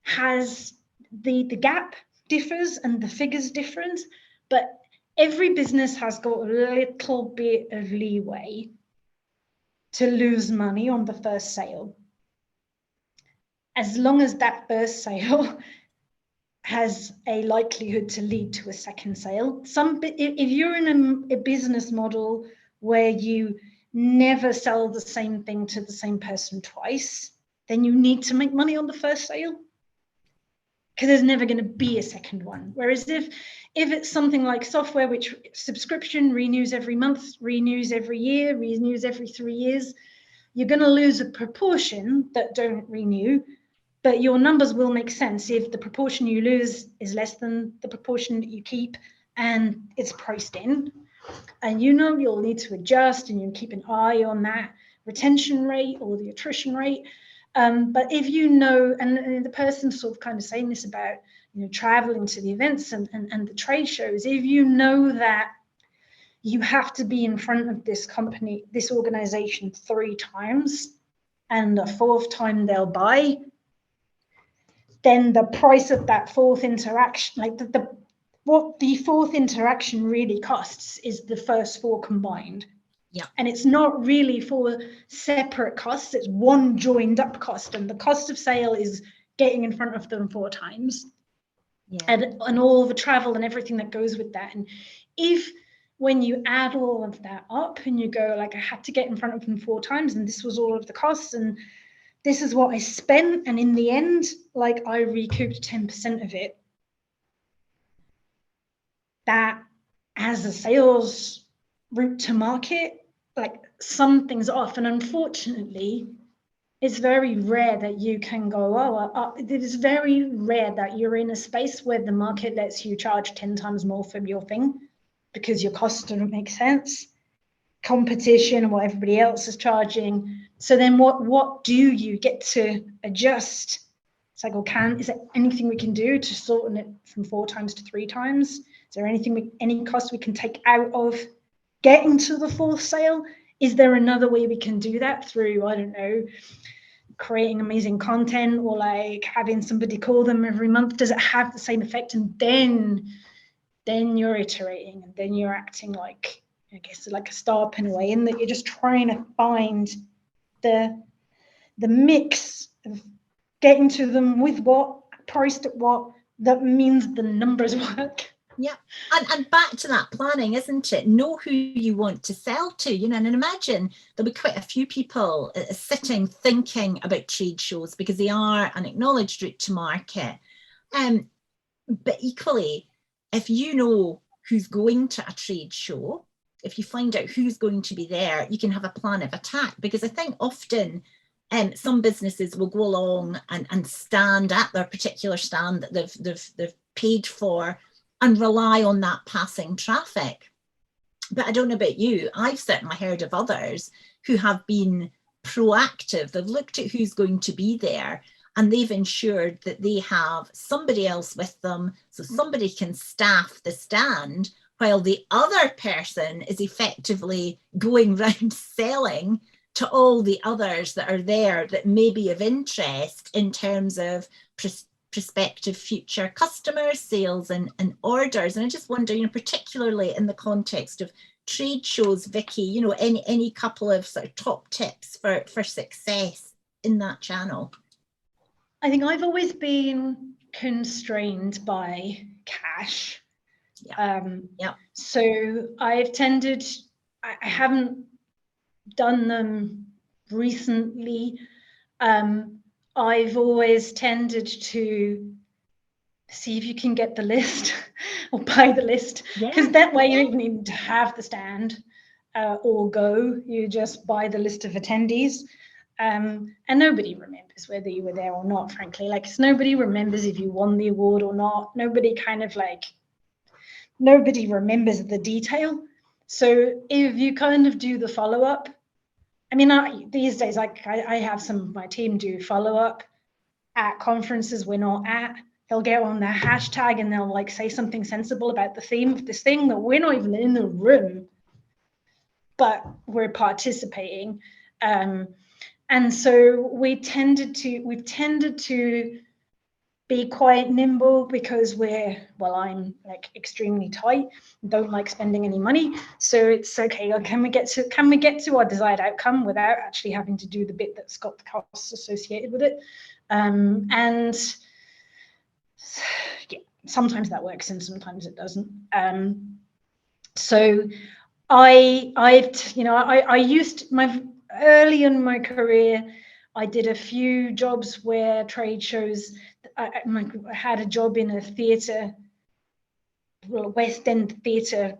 Speaker 2: has the gap differs and the figures different, but every business has got a little bit of leeway to lose money on the first sale, as long as that first sale has a likelihood to lead to a second sale. If you're in a business model where you never sell the same thing to the same person twice, then you need to make money on the first sale. because there's never going to be a second one. Whereas if it's something like software, which subscription renews every month, renews every year, renews every 3 years, you're going to lose a proportion that don't renew, but your numbers will make sense if the proportion you lose is less than the proportion that you keep and it's priced in. And you'll need to adjust, and you keep an eye on that retention rate or the attrition rate. But if and the person sort of kind of saying this about traveling to the events and the trade shows, if you know that you have to be in front of this company, this organization 3 times, and the 4th time they'll buy, then the price of that 4th interaction, like what the 4th interaction really costs is the first 4 combined.
Speaker 1: Yeah.
Speaker 2: And it's not really 4 separate costs, it's one joined up cost. And the cost of sale is getting in front of them 4 times. Yeah. And all the travel and everything that goes with that. And if when you add all of that up and you go like, I had to get in front of them 4 times and this was all of the costs and this is what I spent, and in the end, like I recouped 10% of it, that as a sales route to market, like something's off. And unfortunately, it's very rare that you can go, it is very rare that you're in a space where the market lets you charge 10 times more for your thing because your costs don't make sense. Competition and what everybody else is charging. So then what do you get to adjust? It's like, well, is there anything we can do to shorten it from 4 times to 3 times? Is there any cost we can take out of getting to the 4th sale? Is there another way we can do that through, I don't know, creating amazing content or like having somebody call them every month? Does it have the same effect? And then you're iterating, and then you're acting like, I guess, like a startup in a way, in that you're just trying to find the mix of getting to them with what, priced at what, that means the numbers work.
Speaker 1: Yeah, and back to that planning, isn't it? Know who you want to sell to, and imagine there'll be quite a few people sitting thinking about trade shows because they are an acknowledged route to market. But equally, if you know who's going to a trade show, if you find out who's going to be there, you can have a plan of attack. Because I think often some businesses will go along and stand at their particular stand that they've paid for and rely on that passing traffic. But I don't know about you, I've certainly heard of others who have been proactive. They've looked at who's going to be there and they've ensured that they have somebody else with them so somebody can staff the stand while the other person is effectively going round selling to all the others that are there that may be of interest in terms of prospective future customers, sales and orders. And I just wonder, particularly in the context of trade shows, Vicky, any couple of sort of top tips for success in that channel?
Speaker 2: I think I've always been constrained by cash. So I haven't done them recently. I've always tended to see if you can get the list or buy the list, because that way you don't even need to have the stand or go. You just buy the list of attendees. And nobody remembers whether you were there or not, frankly. Like, nobody remembers if you won the award or not. Nobody remembers the detail. So if you kind of do the follow-up, I mean, these days, like I have some of my team do follow-up at conferences we're not at. They'll get on their hashtag and they'll like say something sensible about the theme of this thing that we're not even in the room, but we're participating. And so we've tended to be quite nimble because I'm like extremely tight, don't like spending any money. So it's okay, can we get to our desired outcome without actually having to do the bit that's got the costs associated with it? And yeah, sometimes that works and sometimes it doesn't. So I used early in my career, I did a few jobs where trade shows. I had a job in a theatre, West End theatre.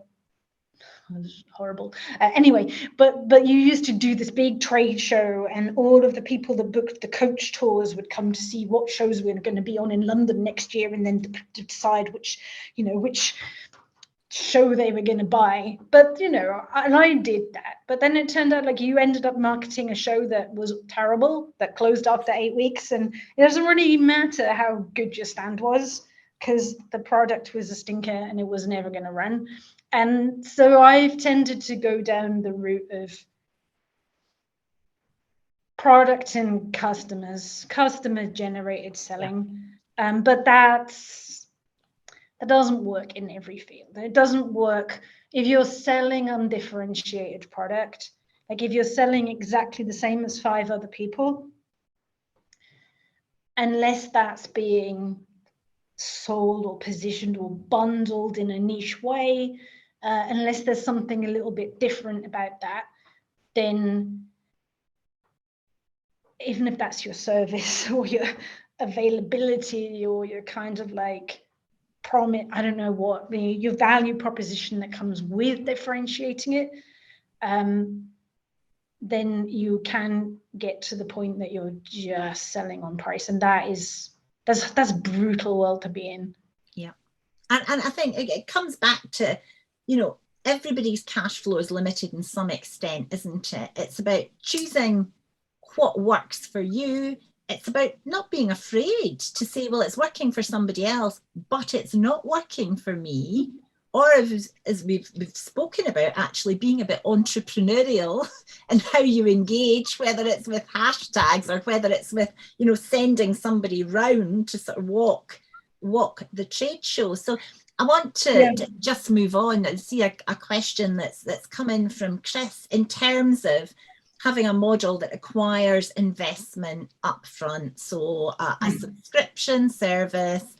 Speaker 2: It was horrible. Anyway, but you used to do this big trade show, and all of the people that booked the coach tours would come to see what shows we were going to be on in London next year, and then to decide which show they were going to buy. But and I did that. But then it turned out like you ended up marketing a show that was terrible, that closed after 8 weeks, and it doesn't really matter how good your stand was, because the product was a stinker and it was never going to run. And so I've tended to go down the route of product and customer generated selling. But that doesn't work in every field. It doesn't work if you're selling undifferentiated product. Like if you're selling exactly the same as 5 other people, unless that's being sold or positioned or bundled in a niche way, unless there's something a little bit different about that, then even if that's your service or your availability or your kind of like promise, I don't know what, your value proposition that comes with differentiating it, then you can get to the point that you're just selling on price, and that's a brutal world to be in.
Speaker 1: Yeah, and I think it comes back to, everybody's cash flow is limited in some extent, isn't it? It's about choosing what works for you. It's about not being afraid to say, well, it's working for somebody else, but it's not working for me. Or as we've spoken about, actually being a bit entrepreneurial and how you engage, whether it's with hashtags or whether it's with, sending somebody round to sort of walk the trade show. So I want to just move on and see a question that's come in from Chris in terms of having a model that requires investment upfront, so a subscription service,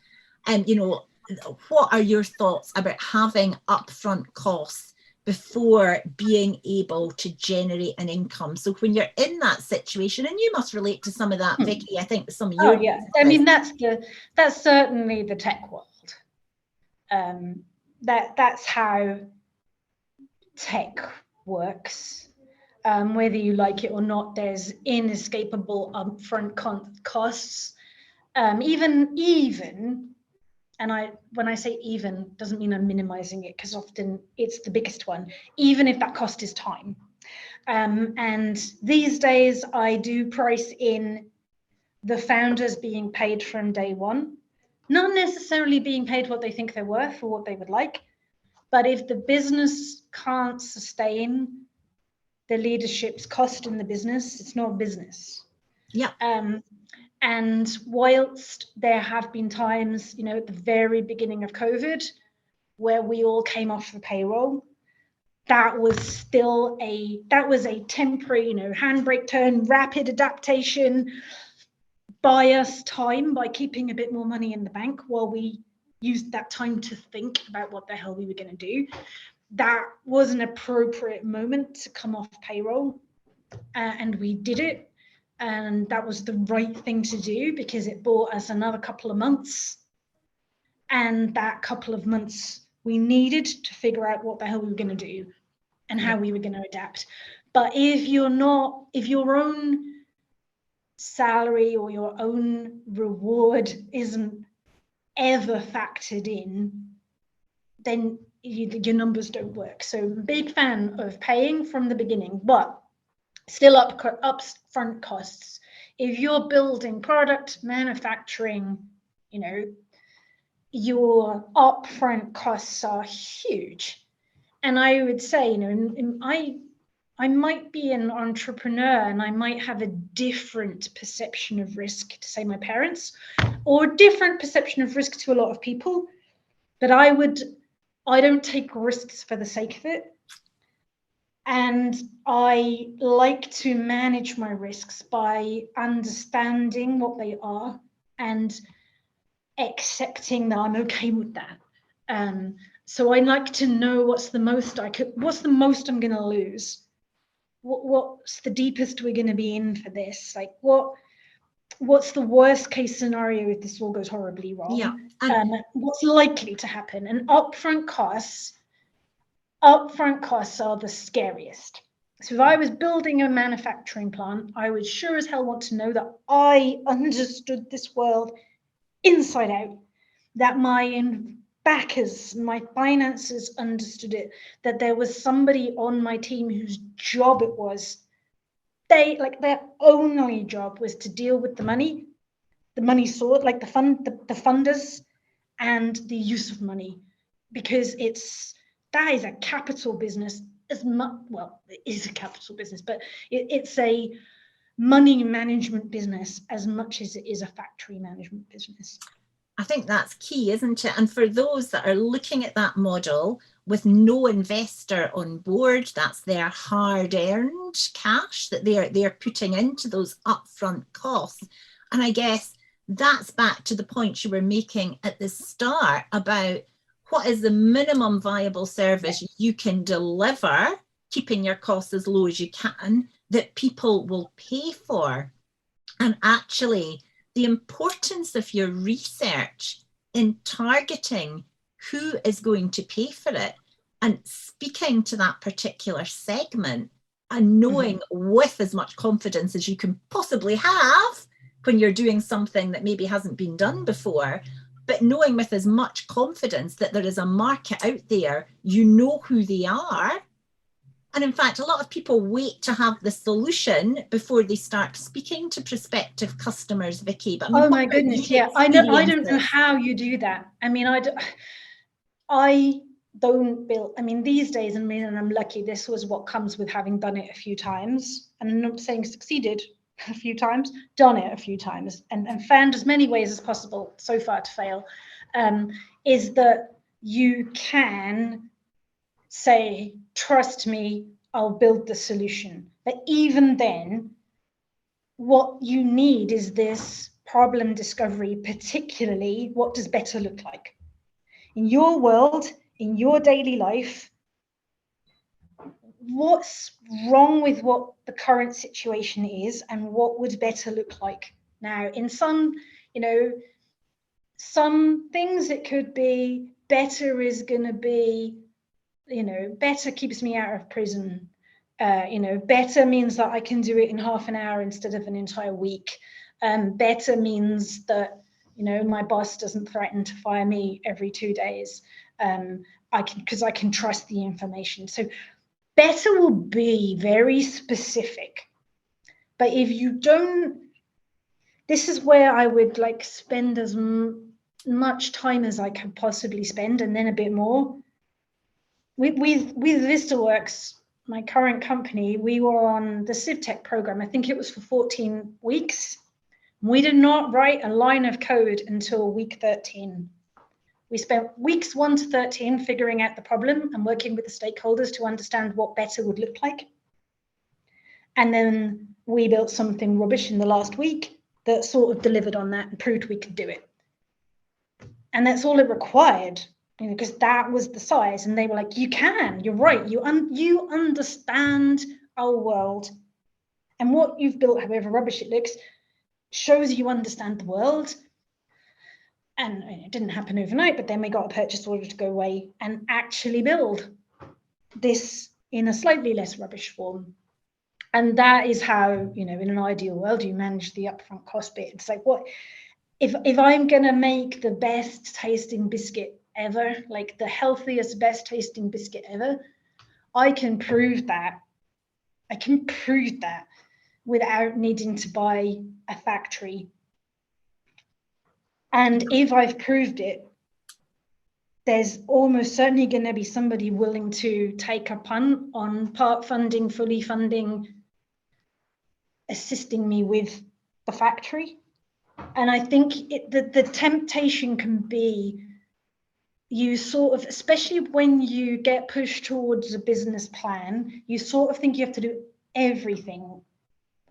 Speaker 1: and what are your thoughts about having upfront costs before being able to generate an income? So when you're in that situation, and you must relate to some of that, Vicky, I think some of your
Speaker 2: I mean, that's certainly the tech world. That's how tech works. Whether you like it or not, there's inescapable upfront costs. Even, and when I say even, doesn't mean I'm minimizing it, because often it's the biggest one, even if that cost is time. And these days I do price in the founders being paid from day one, not necessarily being paid what they think they're worth or what they would like, but if the business can't sustain the leadership's cost in the business, it's not a business.
Speaker 1: Yeah.
Speaker 2: And whilst there have been times, at the very beginning of COVID, where we all came off the payroll, that was still a temporary, handbrake turn, rapid adaptation, buy us time by keeping a bit more money in the bank while we used that time to think about what the hell we were going to do. That was an appropriate moment to come off payroll, and we did it. And that was the right thing to do, because it bought us another couple of months. And that couple of months we needed to figure out what the hell we were going to do and how we were going to adapt. But if your own salary or your own reward isn't ever factored in, then your numbers don't work. So I'm a big fan of paying from the beginning, but still upfront costs. If you're building product, manufacturing, your upfront costs are huge. And I would say, I might be an entrepreneur and I might have a different perception of risk to, say, my parents, or a different perception of risk to a lot of people, but I don't take risks for the sake of it. And I like to manage my risks by understanding what they are and accepting that I'm okay with that. So I like to know what's the most I'm going to lose. what's the deepest we're going to be in for this? Like what's the worst case scenario if this all goes horribly wrong?
Speaker 1: Yeah.
Speaker 2: What's likely to happen? And upfront costs are the scariest. So if I was building a manufacturing plant, I would sure as hell want to know that I understood this world inside out, that my backers, my finances understood it, that there was somebody on my team whose job it was. Their only job was to deal with the money source, like the funders and the use of money, because that is a capital business as much. Well, it is a capital business, but it's a money management business as much as it is a factory management business.
Speaker 1: I think that's key, isn't it? And for those that are looking at that model with no investor on board, that's their hard-earned cash that they're putting into those upfront costs. And I guess that's back to the point you were making at the start about what is the minimum viable service you can deliver, keeping your costs as low as you can, that people will pay for. And actually, the importance of your research in targeting who is going to pay for it and speaking to that particular segment and knowing with as much confidence as you can possibly have when you're doing something that maybe hasn't been done before, but knowing with as much confidence that there is a market out there, you know who they are. And in fact, a lot of people wait to have the solution before they start speaking to prospective customers, Vicky. But
Speaker 2: oh my goodness, yeah, I don't know how you do that. I mean, I don't build. I mean, these days, and I'm lucky. This was what comes with having done it a few times, and I'm not saying succeeded a few times, done it a few times, and found as many ways as possible so far to fail. Is that you can say, trust me, I'll build the solution. But even then, what you need is this problem discovery, particularly what does better look like? In your world, in your daily life, what's wrong with what the current situation is and what would better look like? Now, in some things it could be better is going to be, better keeps me out of prison. Better means that I can do it in half an hour instead of an entire week. Better means that, my boss doesn't threaten to fire me every 2 days. Because I can trust the information. So better will be very specific. But if you don't, this is where I would spend as much time as I could possibly spend, and then a bit more. With Vistalworks, my current company, we were on the CivTech program. I think it was for 14 weeks. We did not write a line of code until week 13. We spent weeks 1 to 13 figuring out the problem and working with the stakeholders to understand what better would look like. And then we built something rubbish in the last week that sort of delivered on that and proved we could do it. And that's all it required, because that was the size. And they were like, you can, you're right. You understand our world. And what you've built, however rubbish it looks, shows you understand the world. And it didn't happen overnight, but then we got a purchase order to go away and actually build this in a slightly less rubbish form. And that is how, in an ideal world, you manage the upfront cost bit. It's like, what if I'm going to make the best tasting biscuit ever, like the healthiest, best tasting biscuit ever, I can prove that. I can prove that without needing to buy a factory. And if I've proved it, there's almost certainly going to be somebody willing to take a punt on part funding, fully funding, assisting me with the factory. And I think the temptation can be, you sort of, especially when you get pushed towards a business plan, you sort of think you have to do everything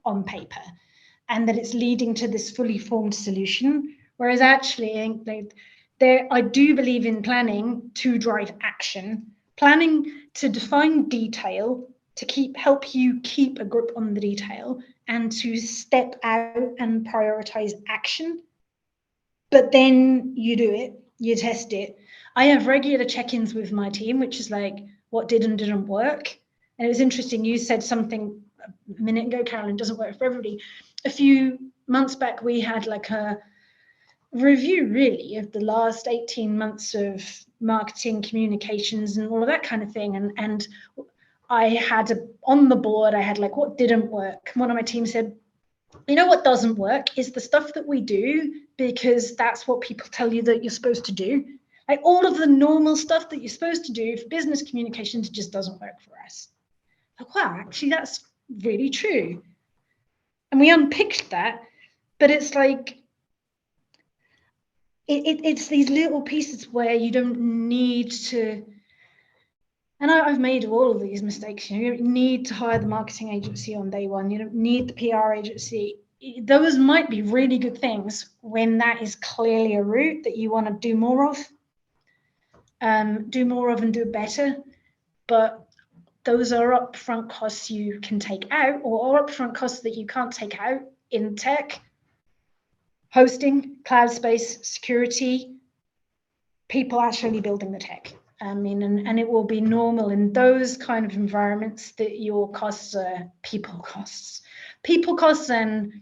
Speaker 2: on paper and that it's leading to this fully formed solution. Whereas actually, I do believe in planning to drive action, planning to define detail, to help you keep a grip on the detail and to step out and prioritize action. But then you do it, you test it. I have regular check-ins with my team, which is like what did and didn't work. And it was interesting, you said something a minute ago, Carolyn, doesn't work for everybody. A few months back, we had like a review really of the last 18 months of marketing, communications, and all of that kind of thing. And I had on the board, I had like what didn't work. One of my team said, you know what doesn't work is the stuff that we do because that's what people tell you that you're supposed to do. Like all of the normal stuff that you're supposed to do for business communications just doesn't work for us. Like, wow, actually that's really true. And we unpicked that, but it's like, it's these little pieces where you don't need to, and I've made all of these mistakes. You don't need to hire the marketing agency on day one. You don't need the PR agency. Those might be really good things when that is clearly a route that you want to do more of and do better. But those are upfront costs you can take out, or upfront costs that you can't take out in tech, hosting, cloud space, security, people actually building the tech. I mean, and it will be normal in those kind of environments that your costs are people costs and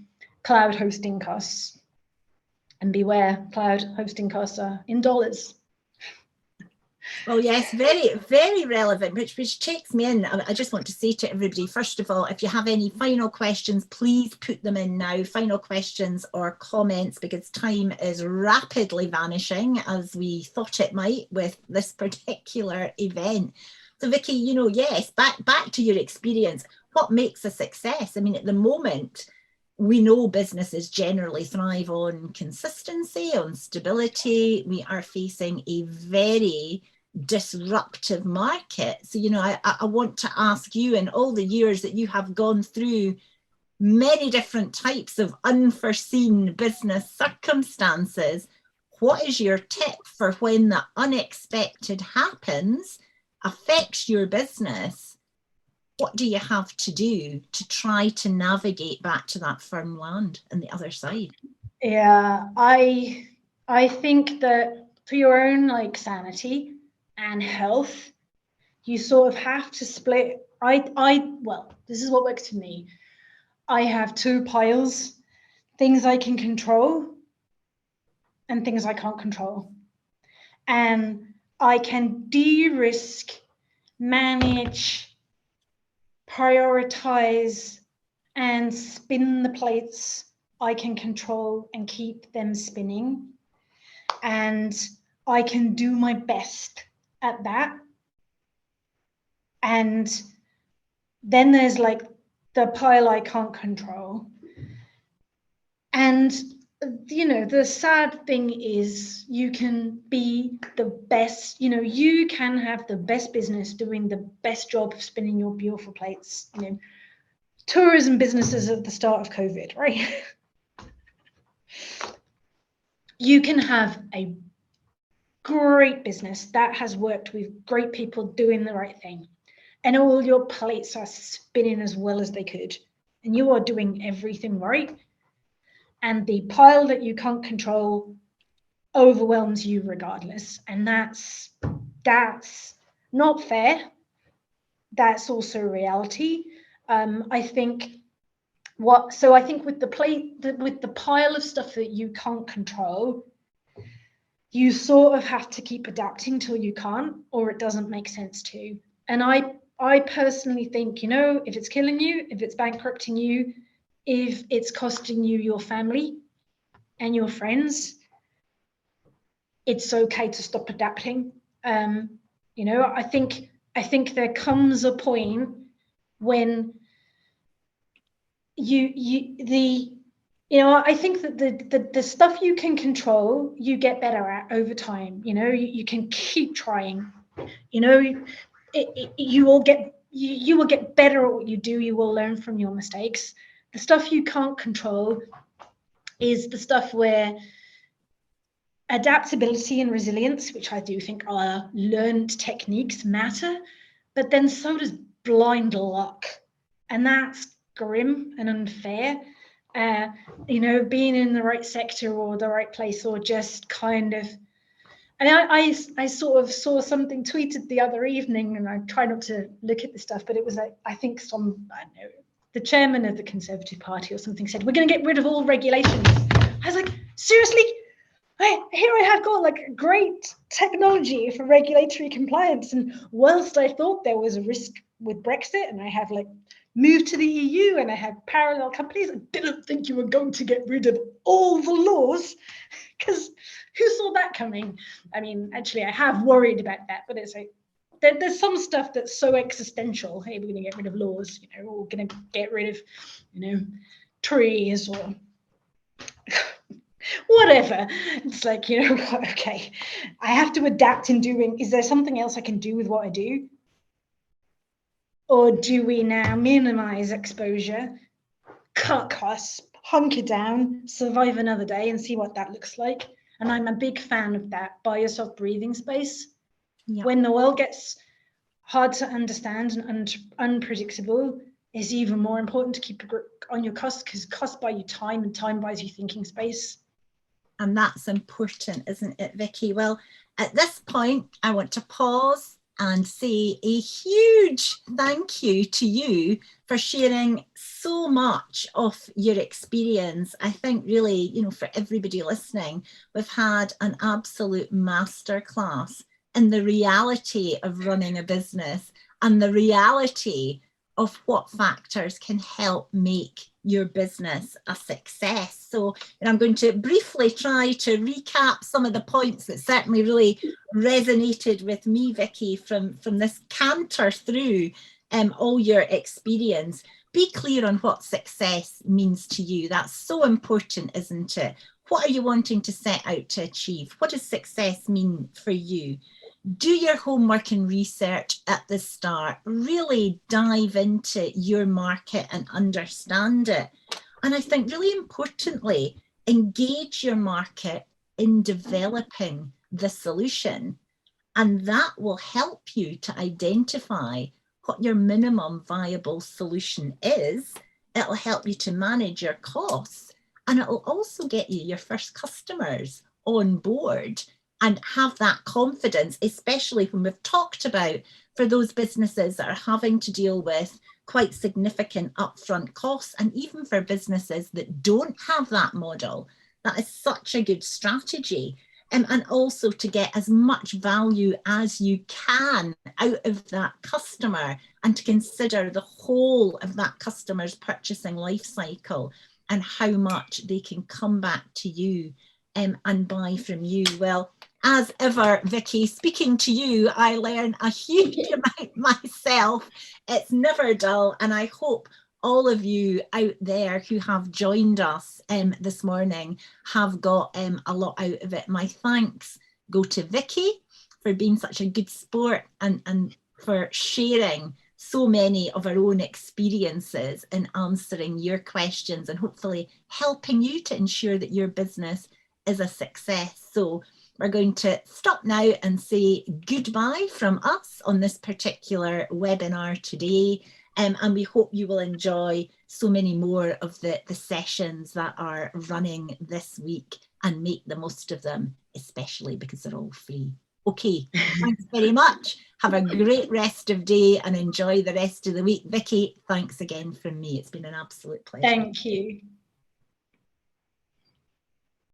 Speaker 2: cloud hosting costs. And beware, cloud hosting costs are in dollars.
Speaker 1: Well, yes, very, very relevant, which takes me in. I just want to say to everybody, first of all, if you have any final questions, please put them in now, final questions or comments, because time is rapidly vanishing as we thought it might with this particular event. So Vicky, you know, yes, back to your experience, what makes a success? I mean, at the moment, we know businesses generally thrive on consistency, on stability. We are facing a very disruptive market. So, you know, I want to ask you, in all the years that you have gone through many different types of unforeseen business circumstances, what is your tip for when the unexpected happens, affects your business? What do you have to do to try to navigate back to that firm land and the other side?
Speaker 2: Yeah, I think that for your own like sanity and health, you sort of have to split. Well, this is what works for me. I have two piles, things I can control and things I can't control. And I can de-risk, manage, prioritize, and spin the plates I can control and keep them spinning. And I can do my best at that. And then there's like the pile I can't control. And, you know, the sad thing is you can be the best, you know, you can have the best business doing the best job of spinning your beautiful plates, you know, tourism businesses at the start of COVID, right? You can have a great business that has worked with great people doing the right thing, and all your plates are spinning as well as they could, and you are doing everything right, and the pile that you can't control overwhelms you regardless. And that's not fair. That's also reality. I think with the pile of stuff that you can't control, you sort of have to keep adapting till you can't, or it doesn't make sense to. And I personally think, you know, if it's killing you, if it's bankrupting you, if it's costing you your family and your friends, it's okay to stop adapting. You know, I think there comes a point when I think that the stuff you can control, you get better at over time. You know, you can keep trying. You know, you will get better at what you do. You will learn from your mistakes. The stuff you can't control is the stuff where adaptability and resilience, which I do think are learned techniques, matter, but then so does blind luck, and that's grim and unfair. You know, being in the right sector or the right place, or just kind of. And I sort of saw something tweeted the other evening, and I try not to look at this stuff, but it was like, I think I don't know, the chairman of the Conservative Party or something said, we're going to get rid of all regulations. I was like, seriously? Here I have got like great technology for regulatory compliance, and whilst I thought there was a risk with Brexit, and I have like moved to the EU and I have parallel companies, I didn't think you were going to get rid of all the laws, because who saw that coming? I mean, actually, I have worried about that, but it's like there's some stuff that's so existential. Hey, we're going to get rid of laws, you know, or we're going to get rid of, you know, trees or whatever. It's like, you know, okay, I have to adapt in doing. Is there something else I can do with what I do? Or do we now minimize exposure, cut costs, hunker down, survive another day and see what that looks like? And I'm a big fan of that. Buy yourself breathing space. Yeah. When the world gets hard to understand and unpredictable, is even more important to keep a grip on your costs, because costs buy you time and time buys you thinking space.
Speaker 1: And that's important, isn't it, Vicky? Well, at this point, I want to pause and say a huge thank you to you for sharing so much of your experience. I think really, you know, for everybody listening, we've had an absolute masterclass in the reality of running a business and the reality of what factors can help make your business a success. So, and I'm going to briefly try to recap some of the points that certainly really resonated with me, Vicky, from this canter through all your experience. Be clear on what success means to you. That's so important, isn't it? What are you wanting to set out to achieve? What does success mean for you? Do your homework and research at the start. Really dive into your market and understand it. And I think really importantly, engage your market in developing the solution. And that will help you to identify what your minimum viable solution is. It'll help you to manage your costs, and it'll also get you your first customers on board and have that confidence, especially when we've talked about for those businesses that are having to deal with quite significant upfront costs, and even for businesses that don't have that model. That is such a good strategy. And also to get as much value as you can out of that customer, and to consider the whole of that customer's purchasing life cycle and how much they can come back to you and buy from you. Well, as ever, Vicky, speaking to you, I learn a huge amount myself. It's never dull, and I hope all of you out there who have joined us this morning have got a lot out of it. My thanks go to Vicky for being such a good sport and for sharing so many of our own experiences in answering your questions and hopefully helping you to ensure that your business is a success. So we're going to stop now and say goodbye from us on this particular webinar today. And we hope you will enjoy so many more of the sessions that are running this week and make the most of them, especially because they're all free. Okay, thanks very much. Have a great rest of day and enjoy the rest of the week. Vicky, thanks again from me. It's been an absolute pleasure.
Speaker 2: Thank you.